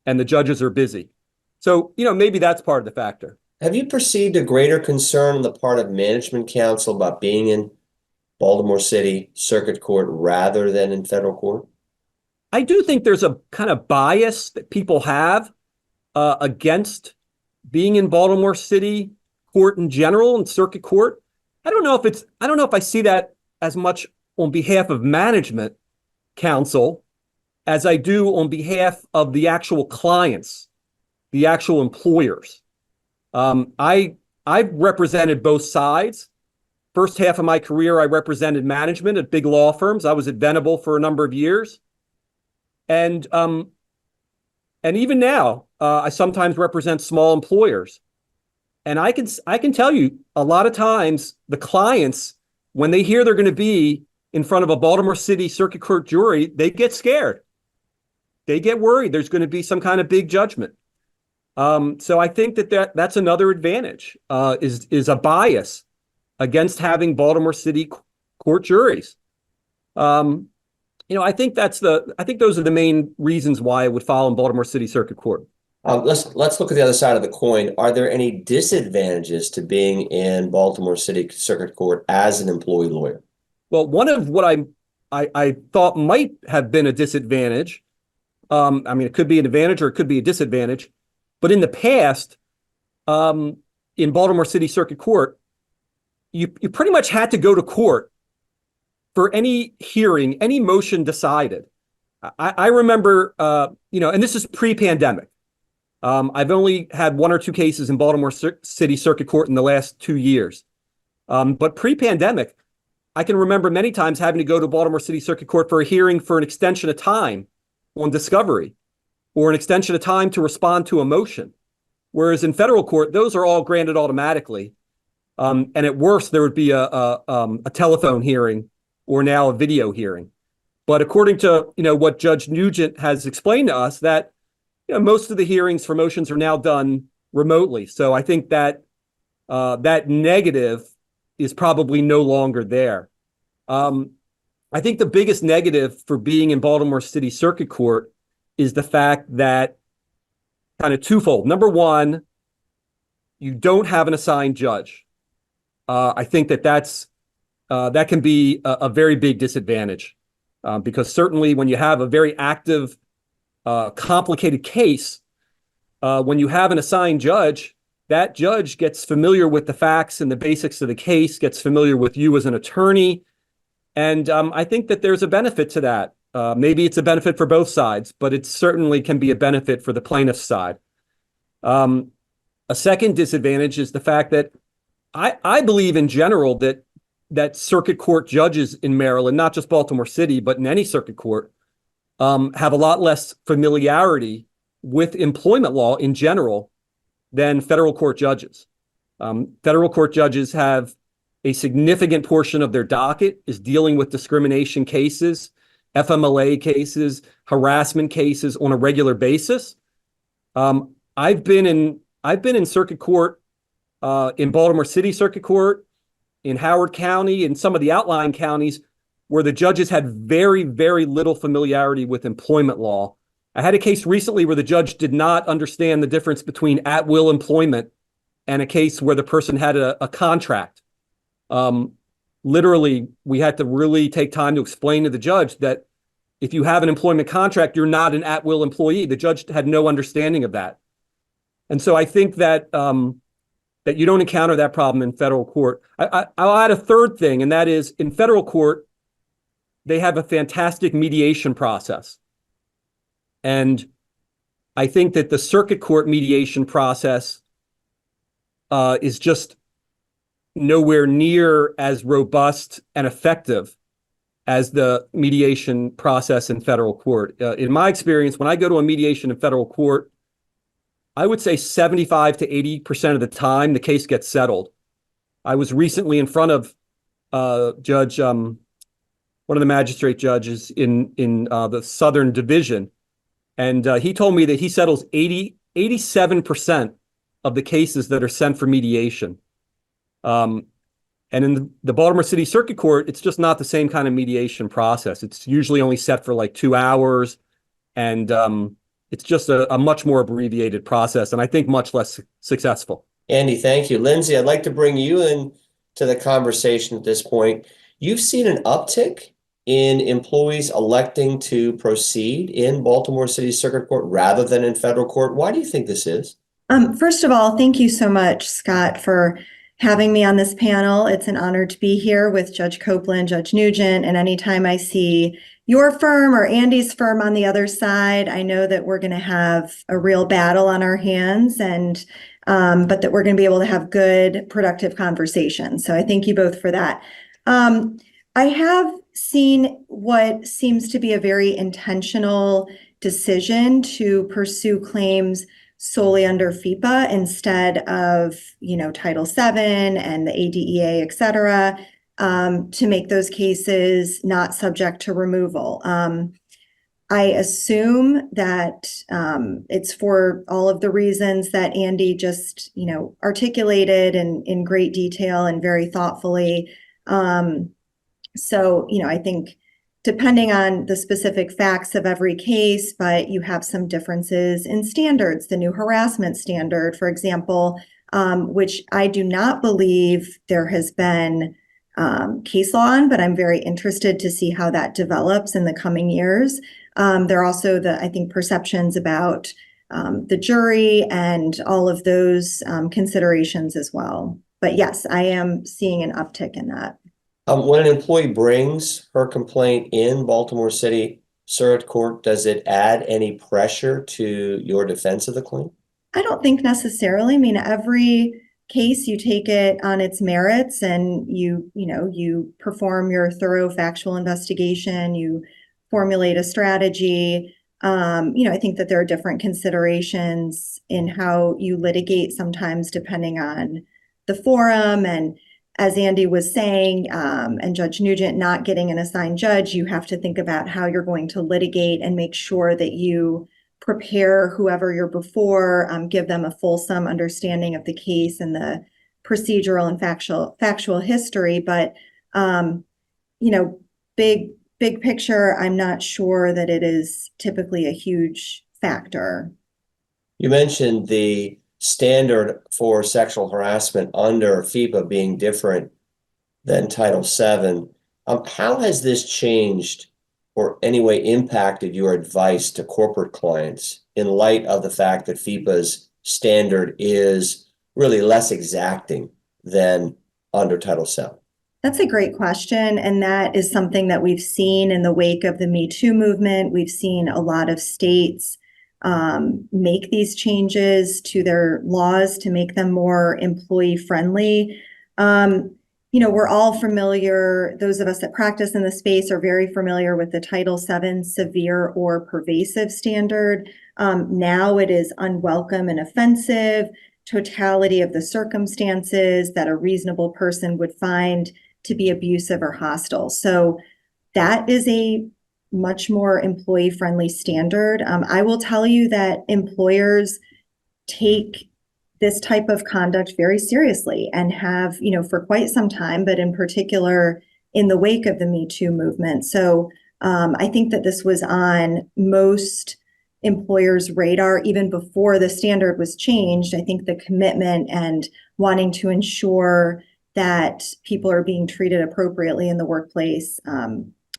and the judges are busy. So, maybe that's part of the factor. Have you perceived a greater concern on the part of management council about being in Baltimore City Circuit Court rather than in federal court? I do think there's a kind of bias that people have against being in Baltimore City Court in general and Circuit Court. I don't know if I see that as much on behalf of management counsel as I do on behalf of the actual clients, the actual employers. I've represented both sides. First half of my career, I represented management at big law firms. I was at Venable for a number of years. And even now, I sometimes represent small employers. And I can tell you, a lot of times, the clients, when they hear they're going to be in front of a Baltimore City Circuit Court jury, they get scared. They get worried there's going to be some kind of big judgment. So I think that's another advantage, is a bias against having Baltimore City court juries. I think those are the main reasons why I would file in Baltimore City Circuit Court. Let's look at the other side of the coin. Are there any disadvantages to being in Baltimore City Circuit Court as an employee lawyer? Well, one of what I thought might have been a disadvantage. It could be an advantage or it could be a disadvantage. But in the past, in Baltimore City Circuit Court, you pretty much had to go to court for any hearing, any motion decided. I remember, and this is pre-pandemic. I've only had one or two cases in Baltimore City Circuit Court in the last 2 years. But pre-pandemic, I can remember many times having to go to Baltimore City Circuit Court for a hearing for an extension of time on discovery or an extension of time to respond to a motion. Whereas in federal court, those are all granted automatically. And at worst, there would be a telephone hearing or now a video hearing. But according to what Judge Nugent has explained to us, that most of the hearings for motions are now done remotely. So I think that that negative is probably no longer there. I think the biggest negative for being in Baltimore City Circuit Court is the fact that kind of twofold. Number one, you don't have an assigned judge. I think that can be a very big disadvantage because certainly when you have a very active, complicated case, when you have an assigned judge, that judge gets familiar with the facts and the basics of the case, gets familiar with you as an attorney. And I think that there's a benefit to that. Maybe it's a benefit for both sides, but it certainly can be a benefit for the plaintiff's side. A second disadvantage is the fact that I believe in general that circuit court judges in Maryland, not just Baltimore City, but in any circuit court, have a lot less familiarity with employment law in general than federal court judges. Federal court judges have a significant portion of their docket is dealing with discrimination cases, FMLA cases, harassment cases on a regular basis. I've been in circuit court in Baltimore City Circuit Court, in Howard County, in some of the outlying counties where the judges had very, very little familiarity with employment law. I had a case recently where the judge did not understand the difference between at-will employment and a case where the person had a contract. Literally, we had to really take time to explain to the judge that if you have an employment contract, you're not an at-will employee. The judge had no understanding of that. And so I think that that you don't encounter that problem in federal court. I'll add a third thing, and that is in federal court, they have a fantastic mediation process. And I think that the circuit court mediation process is just nowhere near as robust and effective as the mediation process in federal court. In my experience, when I go to a mediation in federal court, I would say 75 to 80% of the time the case gets settled. I was recently in front of Judge, one of the magistrate judges in the Southern Division, and he told me that he settles 87% of the cases that are sent for mediation. And in the Baltimore City Circuit Court, it's just not the same kind of mediation process. It's usually only set for like 2 hours, and it's just a much more abbreviated process, and I think much less successful. Andy, thank you. Lindsey, I'd like to bring you in to the conversation at this point. You've seen an uptick in employees electing to proceed in Baltimore City Circuit Court rather than in federal court. Why do you think this is? First of all, thank you so much, Scott, for having me on this panel. It's an honor to be here with Judge Copeland, Judge Nugent, and anytime I see your firm or Andy's firm on the other side, I know that we're going to have a real battle on our hands, and but that we're going to be able to have good, productive conversations. So I thank you both for that. I have seen what seems to be a very intentional decision to pursue claims solely under FEPA instead of, Title VII and the ADEA, et cetera, to make those cases not subject to removal. I assume that it's for all of the reasons that Andy just, articulated in great detail and very thoughtfully. So, I think depending on the specific facts of every case, but you have some differences in standards. The new harassment standard, for example, which I do not believe there has been case law on, but I'm very interested to see how that develops in the coming years. There are also I think, perceptions about the jury and all of those considerations as well. But yes, I am seeing an uptick in that. When an employee brings her complaint in Baltimore City Circuit Court, does it add any pressure to your defense of the claim? I don't think necessarily. I mean, every case you take it on its merits, and you perform your thorough factual investigation, you formulate a strategy. I think that there are different considerations in how you litigate sometimes depending on the forum. And as Andy was saying, and Judge Nugent not getting an assigned judge, you have to think about how you're going to litigate and make sure that you prepare whoever you're before, give them a fulsome understanding of the case and the procedural and factual history. But, big picture, I'm not sure that it is typically a huge factor. You mentioned the standard for sexual harassment under FEPA being different than Title VII. How has this changed or any way impacted your advice to corporate clients in light of the fact that FEPA's standard is really less exacting than under Title VII? That's a great question. And that is something that we've seen in the wake of the Me Too movement. We've seen a lot of states make these changes to their laws to make them more employee friendly. We're all familiar, those of us that practice in the space are very familiar with the Title VII severe or pervasive standard. Now it is unwelcome and offensive, totality of the circumstances that a reasonable person would find to be abusive or hostile. So that is a much more employee-friendly standard. I will tell you that employers take this type of conduct very seriously and have, for quite some time, but in particular in the wake of the Me Too movement. So I think that this was on most employers' radar even before the standard was changed. I think the commitment and wanting to ensure that people are being treated appropriately in the workplace,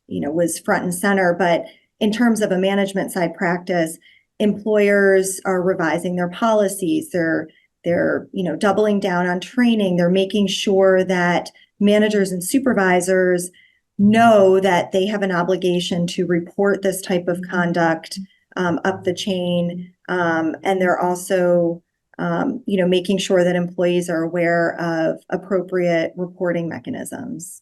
was front and center. But in terms of a management side practice, employers are revising their policies. They're doubling down on training. They're making sure that managers and supervisors know that they have an obligation to report this type of conduct up the chain. And they're also, making sure that employees are aware of appropriate reporting mechanisms.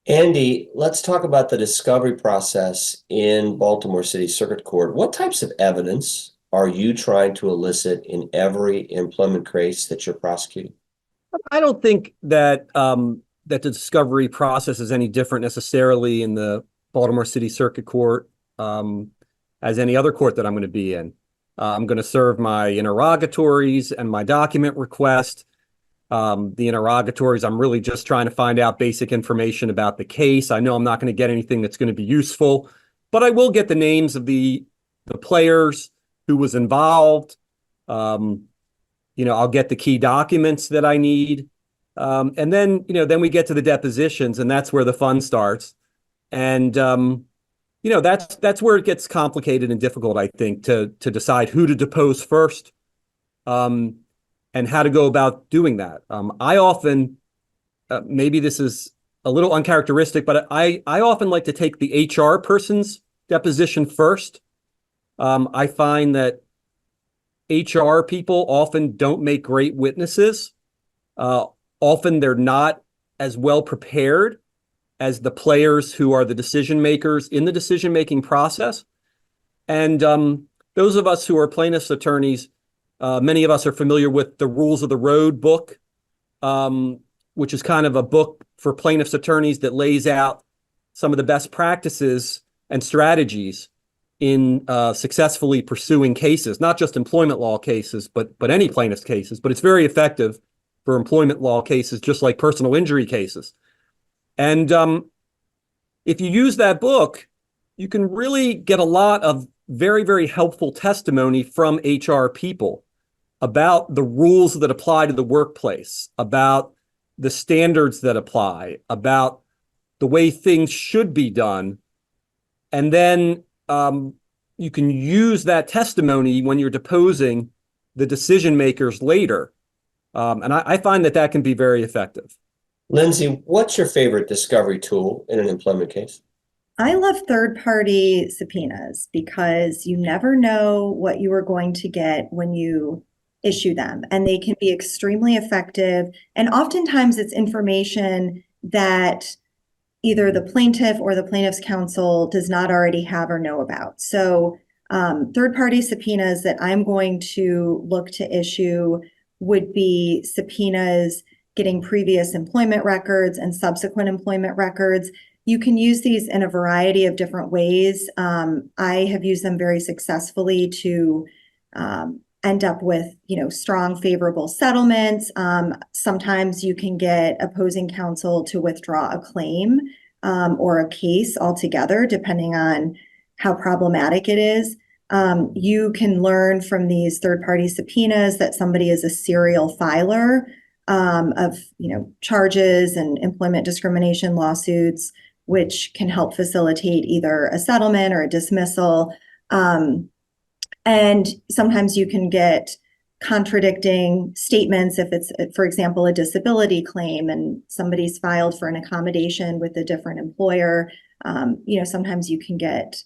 Andy, let's talk about the discovery process in Baltimore City Circuit Court. What types of evidence are you trying to elicit in every employment case that you're prosecuting? I don't think that that the discovery process is any different necessarily in the Baltimore City Circuit Court as any other court that I'm going to be in. I'm going to serve my interrogatories and my document request. The interrogatories, I'm really just trying to find out basic information about the case. I know I'm not going to get anything that's going to be useful, but I will get the names of the players who was involved. I'll get the key documents that I need. And then we get to the depositions, and that's where the fun starts. And, that's where it gets complicated and difficult, I think, to decide who to depose first. And how to go about doing that. I often, maybe this is a little uncharacteristic, but I often like to take the HR person's deposition first. I find that HR people often don't make great witnesses. Often they're not as well prepared as the players who are the decision makers in the decision-making process. And those of us who are plaintiffs' attorneys, many of us are familiar with the Rules of the Road book, which is kind of a book for plaintiffs' attorneys that lays out some of the best practices and strategies in successfully pursuing cases, not just employment law cases, but any plaintiff's cases. But it's very effective for employment law cases, just like personal injury cases. And if you use that book, you can really get a lot of very, very helpful testimony from HR people about the rules that apply to the workplace, about the standards that apply, about the way things should be done. And then you can use that testimony when you're deposing the decision makers later. And I find that can be very effective. Lindsey, what's your favorite discovery tool in an employment case? I love third-party subpoenas because you never know what you are going to get when you issue them, and they can be extremely effective. And oftentimes it's information that either the plaintiff or the plaintiff's counsel does not already have or know about. So third-party subpoenas that I'm going to look to issue would be subpoenas getting previous employment records and subsequent employment records. You can use these in a variety of different ways. I have used them very successfully to end up with, strong, favorable settlements. Sometimes you can get opposing counsel to withdraw a claim or a case altogether, depending on how problematic it is. You can learn from these third-party subpoenas that somebody is a serial filer of, charges and employment discrimination lawsuits, which can help facilitate either a settlement or a dismissal. And sometimes you can get contradicting statements if it's, for example, a disability claim and somebody's filed for an accommodation with a different employer. Sometimes you can get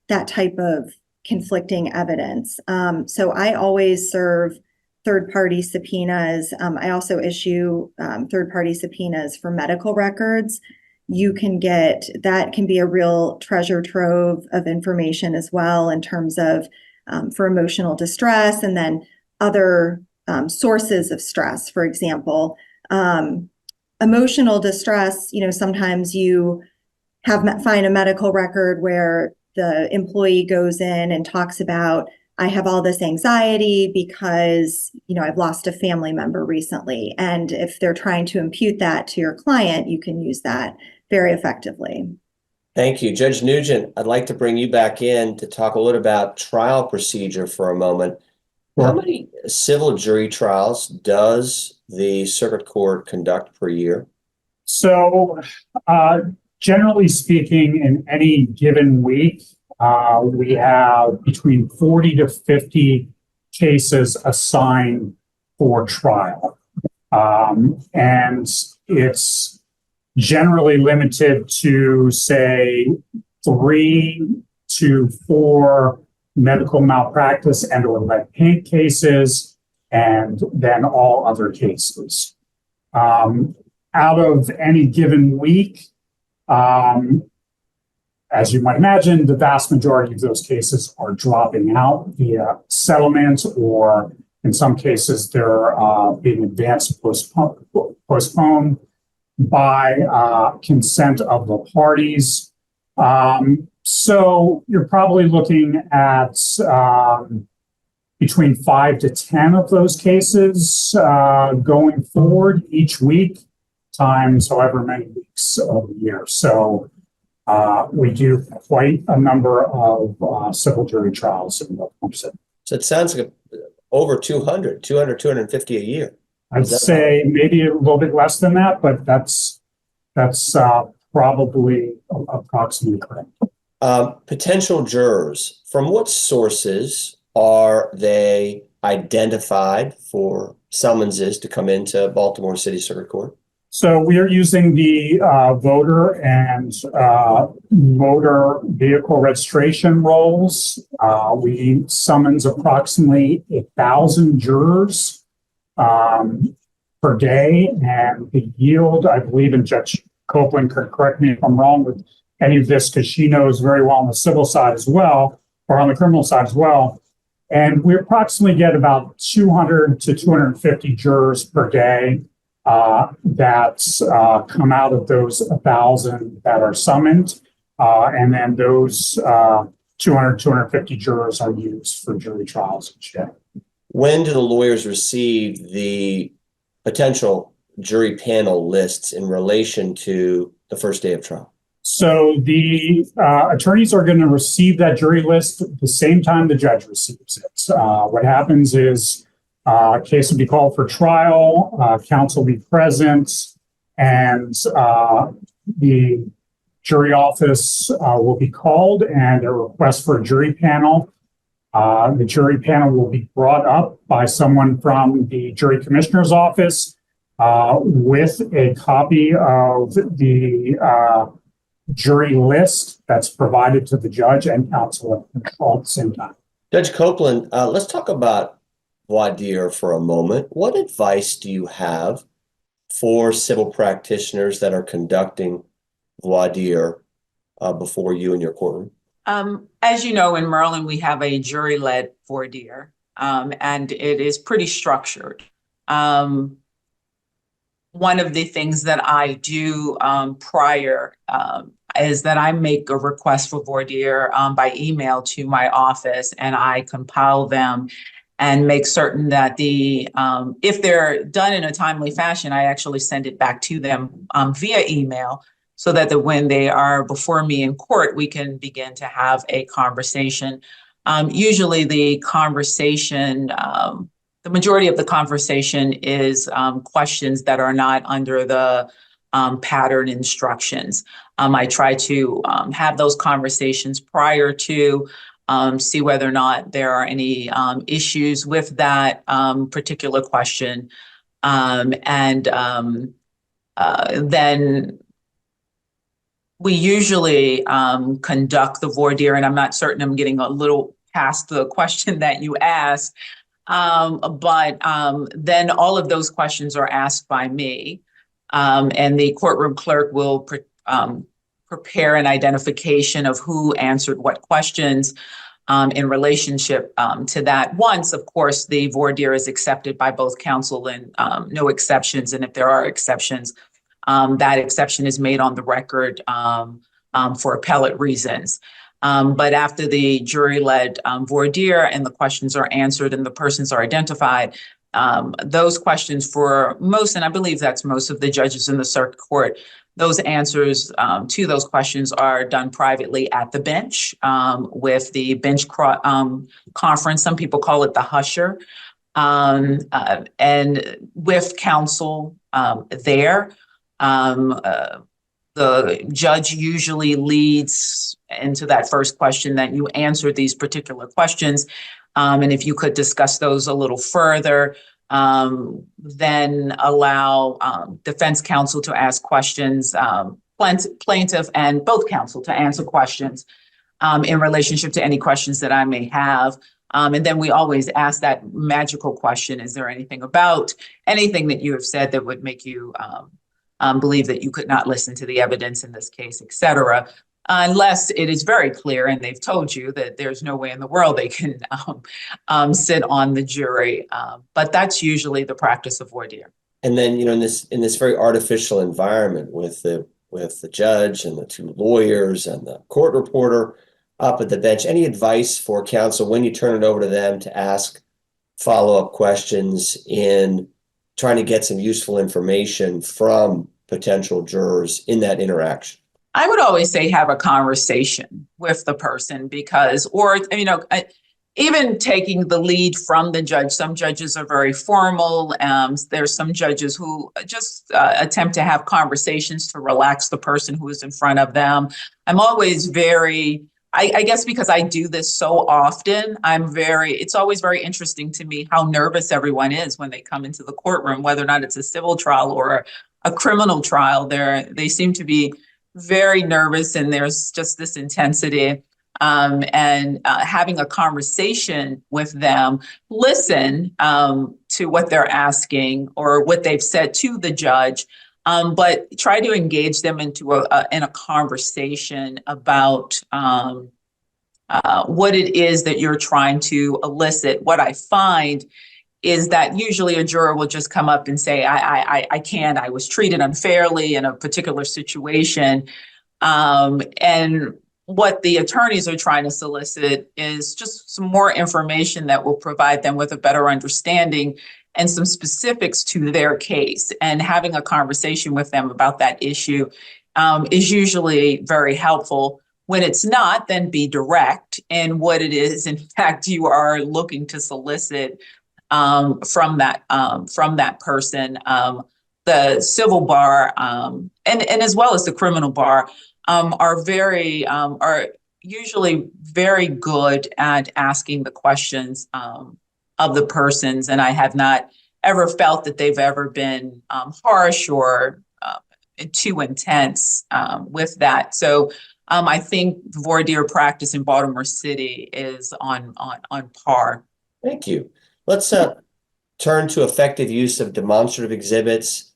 that type of conflicting evidence. So I always serve third-party subpoenas. I also issue third-party subpoenas for medical records. That can be a real treasure trove of information as well in terms of for emotional distress, and then other sources of stress. For example, emotional distress, sometimes you find a medical record where the employee goes in and talks about, I have all this anxiety because, I've lost a family member recently. And if they're trying to impute that to your client, you can use that very effectively. Thank you. Judge Nugent, I'd like to bring you back in to talk a little about trial procedure for a moment. How many civil jury trials does the circuit court conduct per year? So generally speaking, in any given week, We have between 40 to 50 cases assigned for trial. And it's generally limited to, say, 3 to 4 medical malpractice and or lead paint cases, and then all other cases. Out of any given week, as you might imagine, the vast majority of those cases are dropping out via settlement, or in some cases, they're being advanced postponed by consent of the parties. So you're probably looking at between 5 to 10 of those cases going forward each week, times however many weeks of the year. So we do quite a number of civil jury trials in Baltimore City. So it sounds like over 250 a year. I'd say maybe a little bit less than that, but that's probably approximately correct. Potential jurors, from what sources are they identified for summonses to come into Baltimore City Circuit Court? So we are using the voter and motor vehicle registration rolls. We summons approximately 1,000 jurors per day, and the yield, I believe, and Judge Copeland could correct me if I'm wrong with any of this, because she knows very well on the civil side as well, or on the criminal side as well. And we approximately get about 200 to 250 jurors per day that come out of those 1,000 that are summoned. And then those 200, 250 jurors are used for jury trials each day. When do the lawyers receive the potential jury panel lists in relation to the first day of trial? So the attorneys are going to receive that jury list at the same time the judge receives it. What happens is case will be called for trial, counsel will be present, and the jury office will be called and a request for a jury panel. The jury panel will be brought up by someone from the jury commissioner's office with a copy of the jury list that's provided to the judge and counsel all at the same time. Judge Copeland, let's talk about voir dire for a moment. What advice do you have for civil practitioners that are conducting voir dire before you in your courtroom? As you know, in Maryland, we have a jury-led voir dire, and it is pretty structured. One of the things that I do prior is that I make a request for voir dire by email to my office, and I compile them and make certain that if they're done in a timely fashion, I actually send it back to them via email, so that when they are before me in court, we can begin to have a conversation. Usually the conversation, the majority of the conversation is questions that are not under the pattern instructions. I try to have those conversations prior to see whether or not there are any issues with that particular question. Then we usually conduct the voir dire, and I'm not certain, I'm getting a little past the question that you asked, but then all of those questions are asked by me, and the courtroom clerk will prepare an identification of who answered what questions in relationship to that. Once, of course, the voir dire is accepted by both counsel and no exceptions, and if there are exceptions, that exception is made on the record for appellate reasons. But after the jury-led voir dire and the questions are answered and the persons are identified, those questions for most, and I believe that's most of the judges in the circuit court, those answers to those questions are done privately at the bench with the bench conference. Some people call it the husher, and with counsel there. The judge usually leads into that first question, that you answered these particular questions. And if you could discuss those a little further, then allow defense counsel to ask questions, plaintiff and both counsel to answer questions in relationship to any questions that I may have. And then we always ask that magical question: is there anything about anything that you have said that would make you believe that you could not listen to the evidence in this case, et cetera, unless it is very clear and they've told you that there's no way in the world they can sit on the jury. But that's usually the practice of voir dire. And then, in this very artificial environment with the judge and the two lawyers and the court reporter up at the bench, any advice for counsel when you turn it over to them to ask follow-up questions in trying to get some useful information from potential jurors in that interaction? I would always say have a conversation with the person because, even taking the lead from the judge. Some judges are very formal. There's some judges who just attempt to have conversations to relax the person who is in front of them. I'm always I guess because I do this so often, it's always very interesting to me how nervous everyone is when they come into the courtroom, whether or not it's a civil trial or a criminal trial. They seem to be very nervous, and there's just this intensity. And having a conversation with them, listen to what they're asking or what they've said to the judge, but try to engage them into in a conversation about what it is that you're trying to elicit. What I find is that usually a juror will just come up and say, I was treated unfairly in a particular situation. And what the attorneys are trying to solicit is just some more information that will provide them with a better understanding and some specifics to their case. And having a conversation with them about that issue is usually very helpful. When it's not, then be direct in what it is, in fact, you are looking to solicit from that person. The civil bar and as well as the criminal bar are usually very good at asking the questions of the persons, and I have not ever felt that they've ever been harsh or too intense with that. So I think the voir dire practice in Baltimore City is on par. Thank you. Let's turn to effective use of demonstrative exhibits.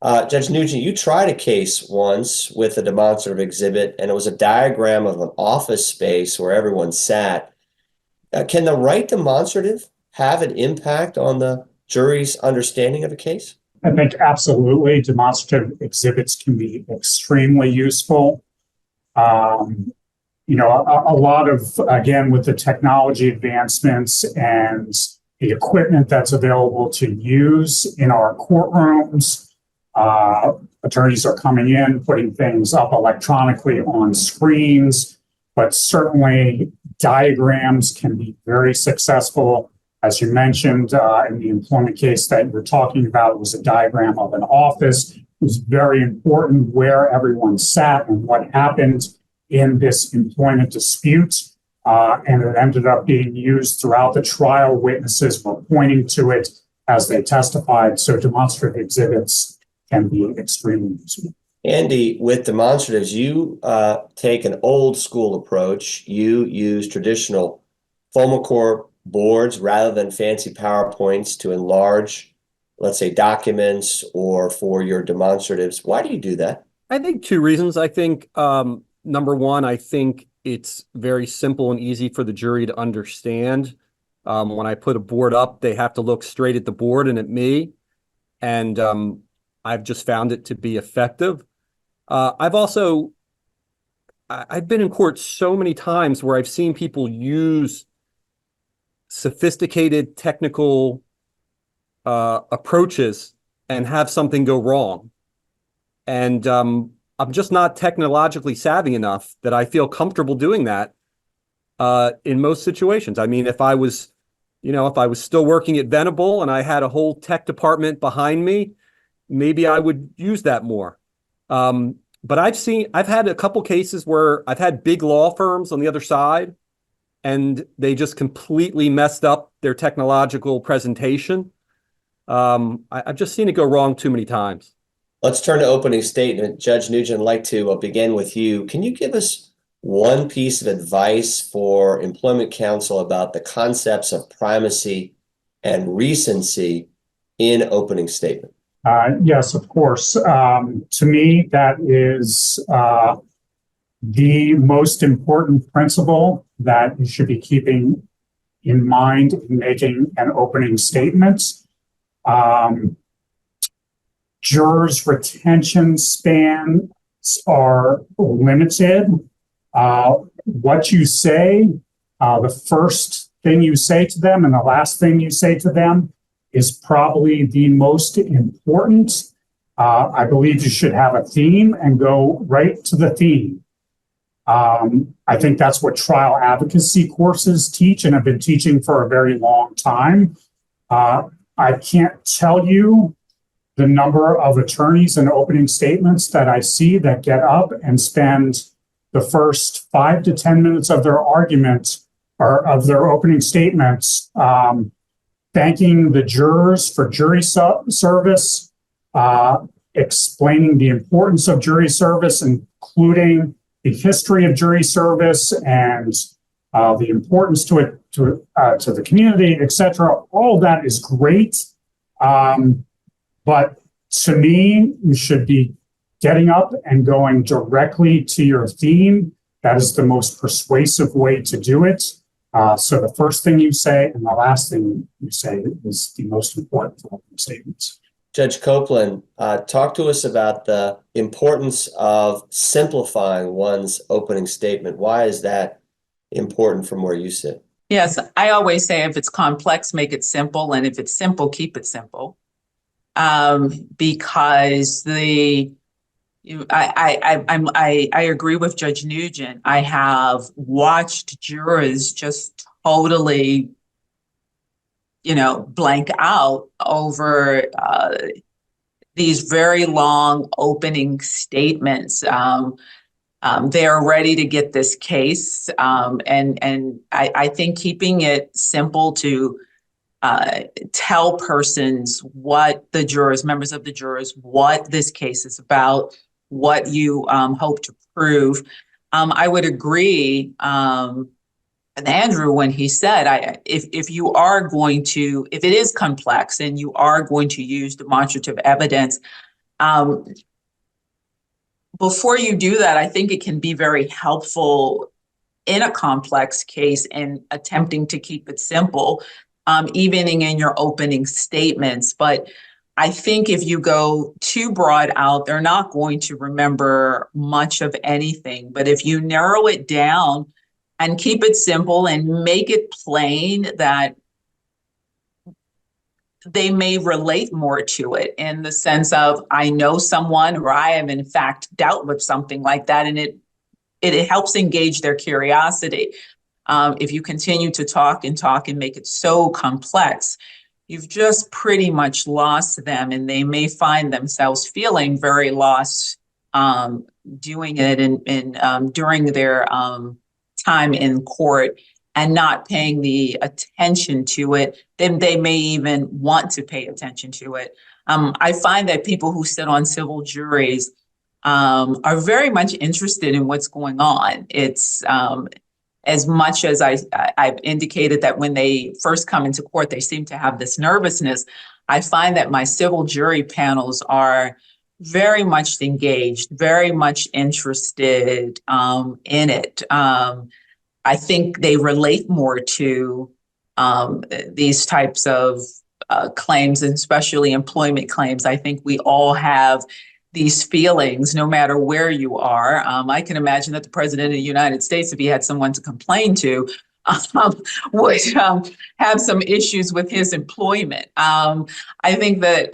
Judge Nugent, you tried a case once with a demonstrative exhibit, and it was a diagram of an office space where everyone sat. Can the right demonstrative have an impact on the jury's understanding of a case? I think absolutely demonstrative exhibits can be extremely useful. A lot of, again, with the technology advancements and the equipment that's available to use in our courtrooms, attorneys are coming in, putting things up electronically on screens, but certainly diagrams can be very successful. As you mentioned, in the employment case that you're talking about, it was a diagram of an office. It was very important where everyone sat and what happened in this employment dispute. And it ended up being used throughout the trial. Witnesses were pointing to it as they testified. So demonstrative exhibits can be extremely useful. Andy, with demonstratives, you take an old school approach. You use traditional Fomacore boards rather than fancy PowerPoints to enlarge, let's say, documents or for your demonstratives. Why do you do that? I think two reasons. I think, number one, I think it's very simple and easy for the jury to understand. When I put a board up, they have to look straight at the board and at me. And I've just found it to be effective. I've been in court so many times where I've seen people use sophisticated technical approaches and have something go wrong. And I'm just not technologically savvy enough that I feel comfortable doing that in most situations. I mean, if I was still working at Venable and I had a whole tech department behind me, maybe I would use that more. But I've had a couple cases where I've had big law firms on the other side, and they just completely messed up their technological presentation. I've just seen it go wrong too many times. Let's turn to opening statement. Judge Nugent, I'd like to begin with you. Can you give us one piece of advice for employment counsel about the concepts of primacy and recency in opening statement? Yes, of course. To me, that is the most important principle that you should be keeping in mind in making an opening statement. Jurors' retention spans are limited. What you say, the first thing you say to them and the last thing you say to them is probably the most important. I believe you should have a theme and go right to the theme. I think that's what trial advocacy courses teach and have been teaching for a very long time. I can't tell you the number of attorneys and opening statements that I see that get up and spend the first 5 to 10 minutes of their argument or of their opening statements thanking the jurors for jury service, explaining the importance of jury service, including the history of jury service and the importance to it to the community, etc. All of that is great. But to me, you should be getting up and going directly to your theme. That is the most persuasive way to do it. So the first thing you say and the last thing you say is the most important for opening statements. Judge Copeland, talk to us about the importance of simplifying one's opening statement. Why is that important from where you sit? Yes, I always say if it's complex, make it simple. And if it's simple, keep it simple. Because I agree with Judge Nugent. I have watched jurors just totally, blank out over these very long opening statements. They are ready to get this case, and I think keeping it simple to tell persons what the jurors, members of the jurors, what this case is about, what you hope to prove. I would agree with Andrew when he said, if it is complex and you are going to use demonstrative evidence, before you do that, I think it can be very helpful in a complex case in attempting to keep it simple, even in your opening statements. But I think if you go too broad out, they're not going to remember much of anything. But if you narrow it down and keep it simple and make it plain that they may relate more to it in the sense of, I know someone, or I have in fact dealt with something like that, and it helps engage their curiosity. If you continue to talk and make it so complex, you've just pretty much lost them, and they may find themselves feeling very lost doing it and during their time in court and not paying the attention to it. Then they may even want to pay attention to it. I find that people who sit on civil juries are very much interested in what's going on. It's as much as I've indicated that when they first come into court, they seem to have this nervousness. I find that my civil jury panels are very much engaged, very much interested in it. I think they relate more to these types of claims, and especially employment claims. I think we all have these feelings, no matter where you are. I can imagine that the president of the United States, if he had someone to complain to, would have some issues with his employment. I think that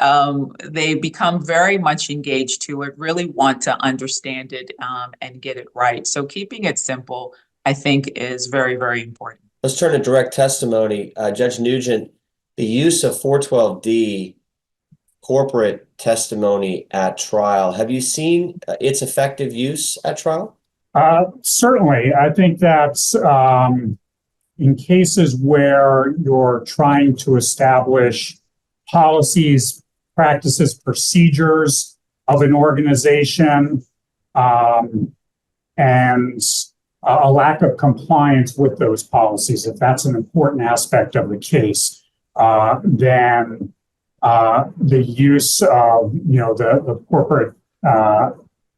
they become very much engaged to it, really want to understand it and get it right. So keeping it simple, I think, is very, very important. Let's turn to direct testimony. Judge Nugent, the use of 412D corporate testimony at trial. Have you seen its effective use at trial? Certainly. I think that's in cases where you're trying to establish policies, practices, procedures of an organization, and a lack of compliance with those policies. If that's an important aspect of the case, then the use of, the corporate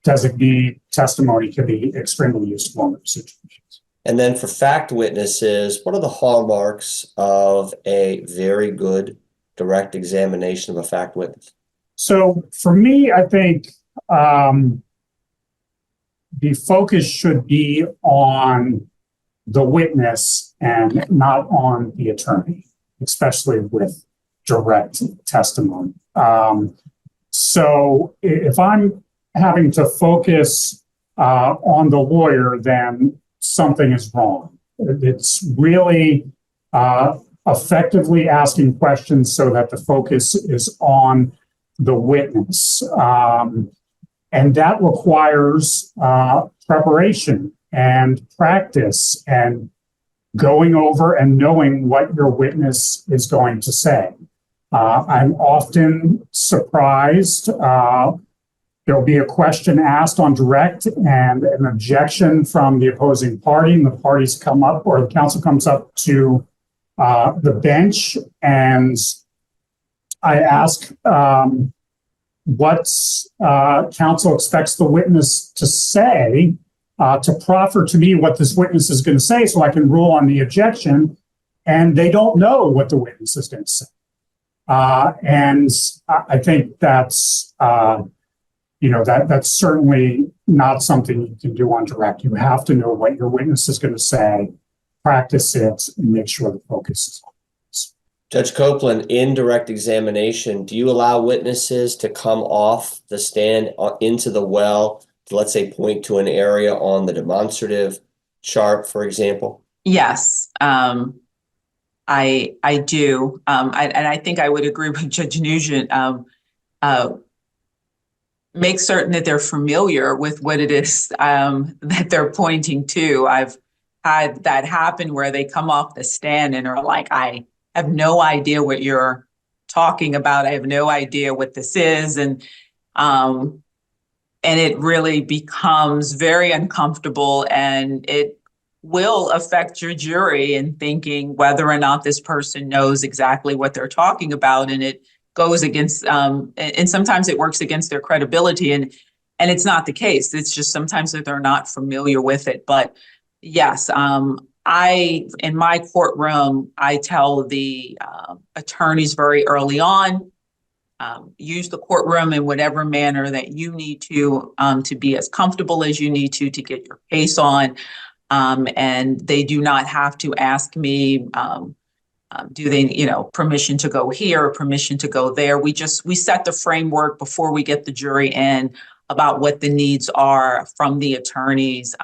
designee testimony can be extremely useful in those situations. And then for fact witnesses, what are the hallmarks of a very good direct examination of a fact witness? So for me, I think the focus should be on the witness and not on the attorney, especially with direct testimony. So if I'm having to focus on the lawyer, then something is wrong. It's really effectively asking questions so that the focus is on the witness. And that requires preparation and practice and going over and knowing what your witness is going to say. I'm often surprised. There'll be a question asked on direct and an objection from the opposing party, and the parties come up, or the counsel comes up to the bench, and I ask what counsel expects the witness to say, to proffer to me what this witness is going to say so I can rule on the objection, and they don't know what the witness is going to say. And I think that's, that's certainly not something you can do on direct. You have to know what your witness is going to say, practice it, and make sure the focus is on this. Judge Copeland, in direct examination, do you allow witnesses to come off the stand into the well to, let's say, point to an area on the demonstrative chart, for example? Yes, I do. And I think I would agree with Judge Nugent. Make certain that they're familiar with what it is that they're pointing to. I've had that happen where they come off the stand and are like, I have no idea what you're talking about. I have no idea what this is. And it really becomes very uncomfortable, and it will affect your jury in thinking whether or not this person knows exactly what they're talking about. And it goes against, and sometimes it works against their credibility. And it's not the case. It's just sometimes that they're not familiar with it. But yes, in my courtroom, I tell the attorneys very early on, use the courtroom in whatever manner that you need to be as comfortable as you need to get your case on. And they do not have to ask me, do they, permission to go here or permission to go there. We set the framework before we get the jury in about what the needs are from the attorneys,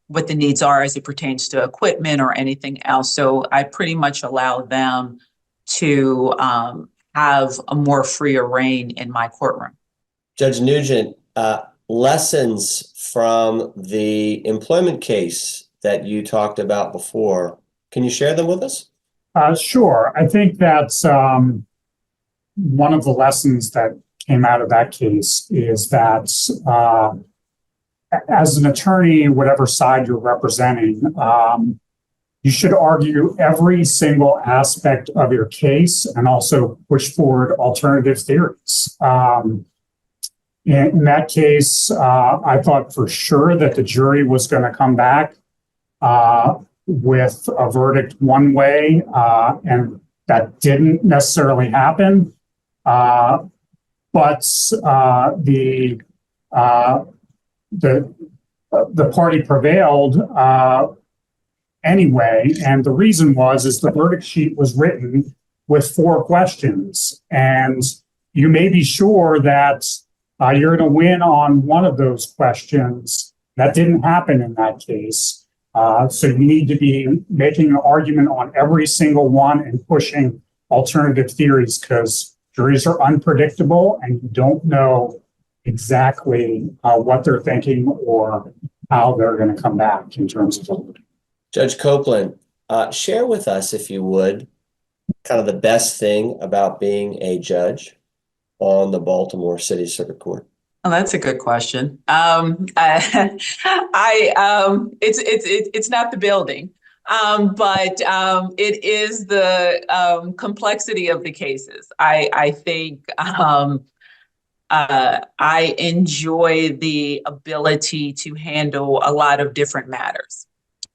what the needs are as it pertains to equipment or anything else. So I pretty much allow them to have a more freer reign in my courtroom. Judge Nugent, lessons from the employment case that you talked about before, can you share them with us? Sure. I think that's one of the lessons that came out of that case is that as an attorney, whatever side you're representing, you should argue every single aspect of your case and also push forward alternative theories. In that case, I thought for sure that the jury was going to come back with a verdict one way, and that didn't necessarily happen. But the party prevailed anyway, and the reason is the verdict sheet was written with 4 questions, and you may be sure that you're going to win on one of those questions. That didn't happen in that case. So you need to be making an argument on every single one and pushing alternative theories, because Juries are unpredictable, and you don't know exactly what they're thinking or how they're going to come back in terms of voting. Judge Copeland, share with us, if you would, kind of the best thing about being a judge on the Baltimore City Circuit Court. Oh, that's a good question. It's not the building, but it is the complexity of the cases. I think I enjoy the ability to handle a lot of different matters,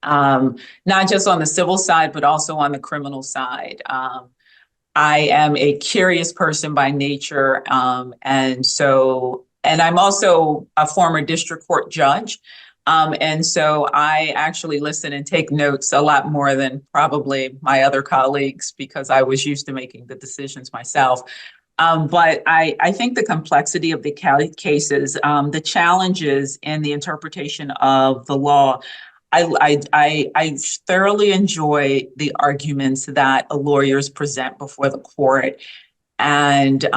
not just on the civil side, but also on the criminal side. I am a curious person by nature, and I'm also a former district court judge. And so I actually listen and take notes a lot more than probably my other colleagues because I was used to making the decisions myself. But I think the complexity of the cases, the challenges in the interpretation of the law, I thoroughly enjoy the arguments that lawyers present before the court, and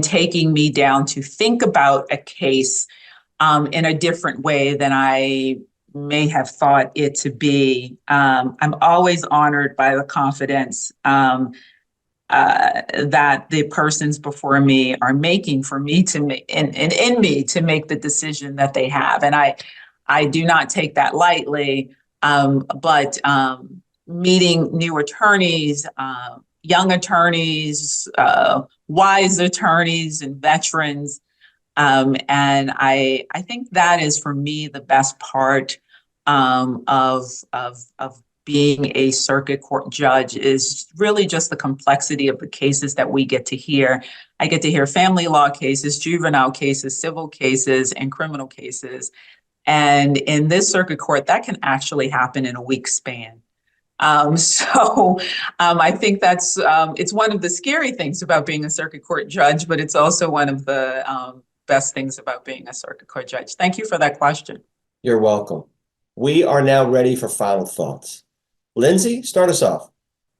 taking me down to think about a case in a different way than I may have thought it to be. I'm always honored by the confidence that the persons before me are making for me to make, and in me to make the decision that they have. And I do not take that lightly, but meeting new attorneys, young attorneys, wise attorneys and veterans. And I think that is for me the best part of being a circuit court judge is really just the complexity of the cases that we get to hear. I get to hear family law cases, juvenile cases, civil cases, and criminal cases. And in this circuit court, that can actually happen in a week span. So I think that's it's one of the scary things about being a circuit court judge, but it's also one of the best things about being a circuit court judge. Thank you for that question. You're welcome. We are now ready for final thoughts. Lindsey, start us off.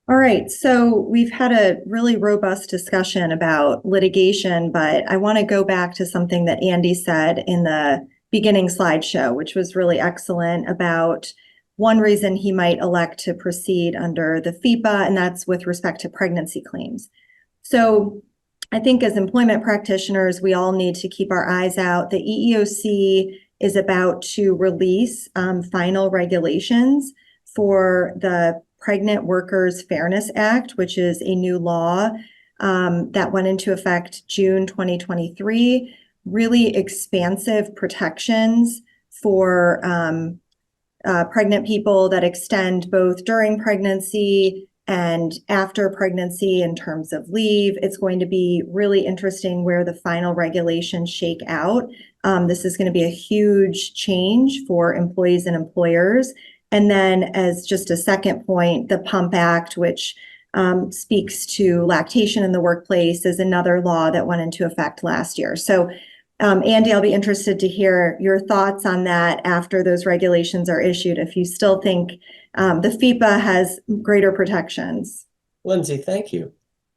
All right, so we've had a really robust discussion about litigation, but I want to go back to something that Andy said in the beginning slideshow, which was really excellent, about one reason he might elect to proceed under the FEPA, and that's with respect to pregnancy claims. So I think as employment practitioners, we all need to keep our eyes out. The EEOC is about to release final regulations for the Pregnant Workers Fairness Act, which is a new law that went into effect June 2023. Really expansive protections for pregnant people that extend both during pregnancy and after pregnancy in terms of leave. It's going to be really interesting where the final regulations shake out. This is going to be a huge change for employees and employers. And then as just a second point, the PUMP Act, which speaks to lactation in the workplace, is another law that went into effect last year. So Andy, I'll be interested to hear your thoughts on that after those regulations are issued, if you still think the FEPA has greater protections. Lindsey, thank you.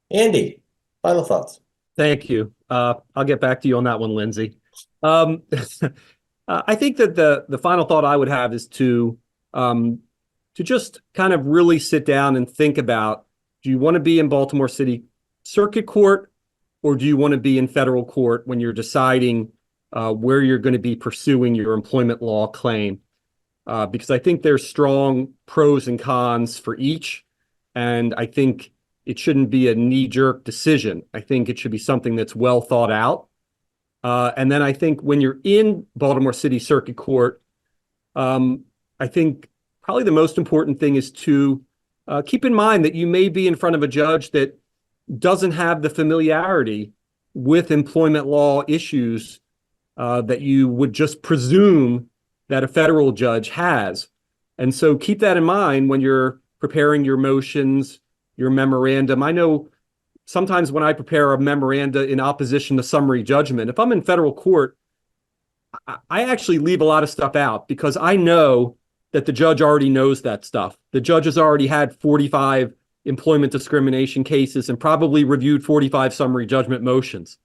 Andy, final thoughts. Thank you. I'll get back to you on that one, Lindsey. I think that the final thought I would have is to just kind of really sit down and think about, do you want to be in Baltimore City Circuit Court, or do you want to be in federal court when you're deciding where you're going to be pursuing your employment law claim? Because I think there's strong pros and cons for each. And I think it shouldn't be a knee-jerk decision. I think it should be something that's well thought out. And then I think when you're in Baltimore City Circuit Court, I think probably the most important thing is to keep in mind that you may be in front of a judge that doesn't have the familiarity with employment law issues that you would just presume that a federal judge has. And so keep that in mind when you're preparing your motions, your memorandum. I know sometimes when I prepare a memoranda in opposition to summary judgment, if I'm in federal court, I actually leave a lot of stuff out because I know that the judge already knows that stuff. The judge has already had 45 employment discrimination cases and probably reviewed 45 summary judgment motions.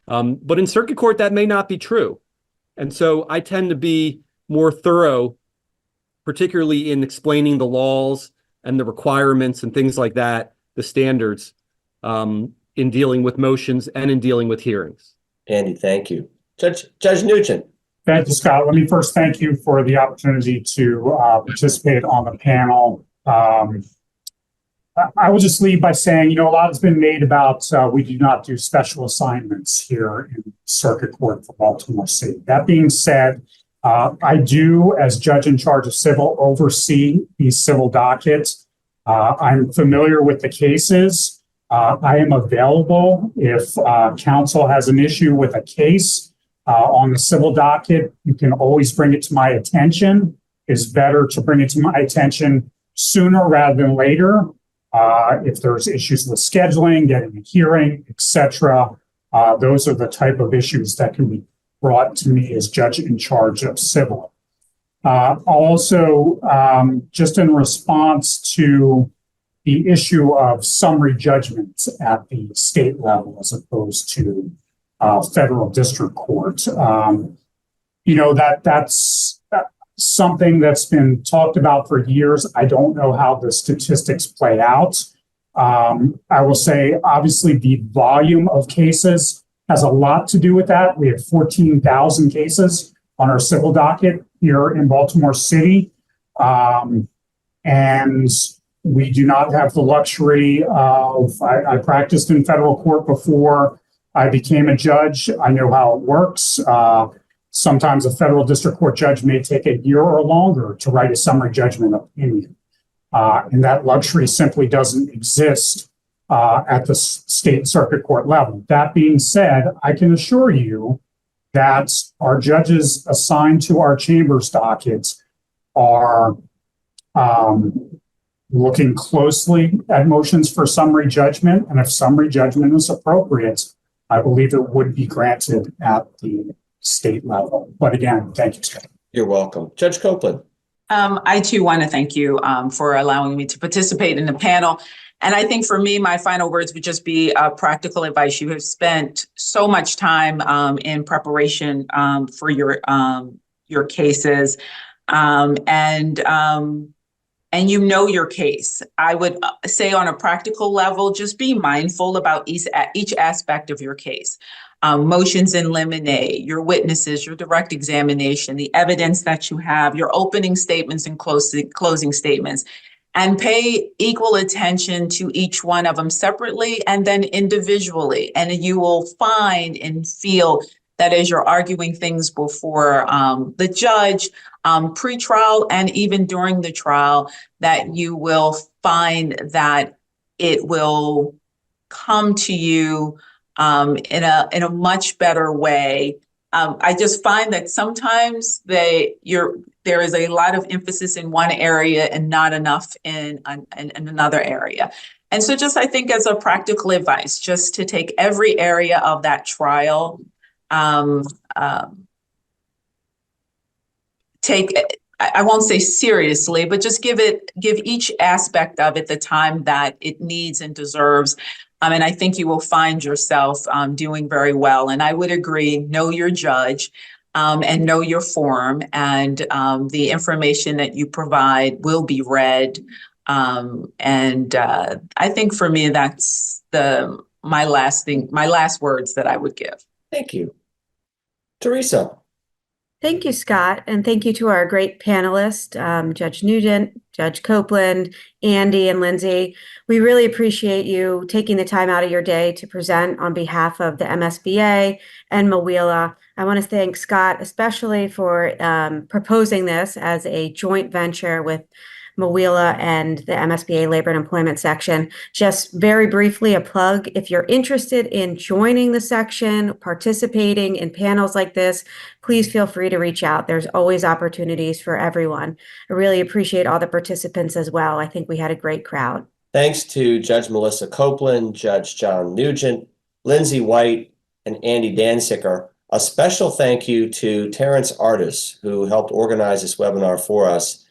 But in circuit court, that may not be true. And so I tend to be more thorough, particularly in explaining the laws and the requirements and things like that, the standards, in dealing with motions and in dealing with hearings. Andy, thank you. Judge Nugent. Thank you, Scott. Let me first thank you for the opportunity to participate on the panel. I will just lead by saying, a lot has been made about we do not do special assignments here in Circuit Court for Baltimore City. That being said, I do, as judge in charge of civil, oversee these civil dockets. I'm familiar with the cases. I am available if counsel has an issue with a case on the civil docket. You can always bring it to my attention. It's better to bring it to my attention sooner rather than later. If there's issues with scheduling, getting a hearing, etc., those are the type of issues that can be brought to me as judge in charge of civil. Also, just in response to the issue of summary judgments at the state level as opposed to federal district court, that's something that's been talked about for years. I don't know how the statistics play out. I will say, obviously, the volume of cases has a lot to do with that. We have 14,000 cases on our civil docket here in Baltimore City. And we do not have the luxury of, I practiced in federal court before I became a judge. I know how it works. Sometimes a federal district court judge may take a year or longer to write a summary judgment opinion. And that luxury simply doesn't exist at the state circuit court level. That being said, I can assure you that our judges assigned to our chambers dockets are looking closely at motions for summary judgment. And if summary judgment is appropriate, I believe it would be granted at the state level. But again, thank you, Scott. You're welcome. Judge Copeland. I too want to thank you for allowing me to participate in the panel. And I think for me, my final words would just be practical advice. You have spent so much time in preparation for your cases, and you know your case. I would say on a practical level, just be mindful about each aspect of your case. Motions in limine, your witnesses, your direct examination, the evidence that you have, your opening statements and closing statements, and pay equal attention to each one of them separately and then individually. And you will find and feel that as you're arguing things before the judge, pre-trial and even during the trial, that you will find that it will come to you in a much better way. I just find that sometimes there is a lot of emphasis in one area and not enough in another area. And so just, I think as a practical advice, just to take every area of that trial, I won't say seriously, but just give each aspect of it the time that it needs and deserves. And I think you will find yourself doing very well. And I would agree, know your judge and know your form, and the information that you provide will be read. And I think for me, that's my last words that I would give. Thank you. Teresa. Thank you, Scott, and thank you to our great panelists, Judge Nugent, Judge Copeland, Andy, and Lindsey. We really appreciate you taking the time out of your day to present on behalf of the MSBA and MWELA. I want to thank Scott especially for proposing this as a joint venture with MWELA and the MSBA Labor and Employment section. Just very briefly, a plug. If you're interested in joining the section, participating in panels like this, please feel free to reach out. There's always opportunities for everyone. I really appreciate all the participants as well. I think we had a great crowd. Thanks to Judge Melissa Copeland, Judge John Nugent, Lindsey White, and Andy Dansicker. A special thank you to Terrence Artis, who helped organize this webinar for us.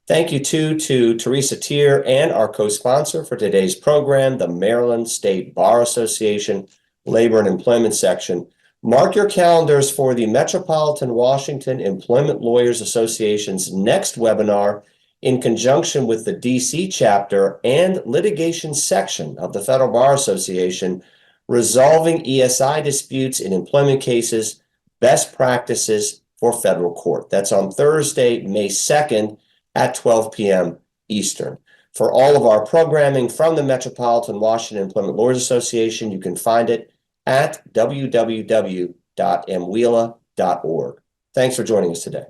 Thank you too to Teresa Teare and our co-sponsor for today's program, the Maryland State Bar Association Labor and Employment Section. Mark your calendars for the Metropolitan Washington Employment Lawyers Association's next webinar in conjunction with the DC chapter and litigation section of the Federal Bar Association, Resolving ESI Disputes in Employment Cases, Best Practices for Federal Court. That's on Thursday, May 2nd at 12 p.m. Eastern. For all of our programming from the Metropolitan Washington Employment Lawyers Association, you can find it at www.mwela.org. Thanks for joining us today.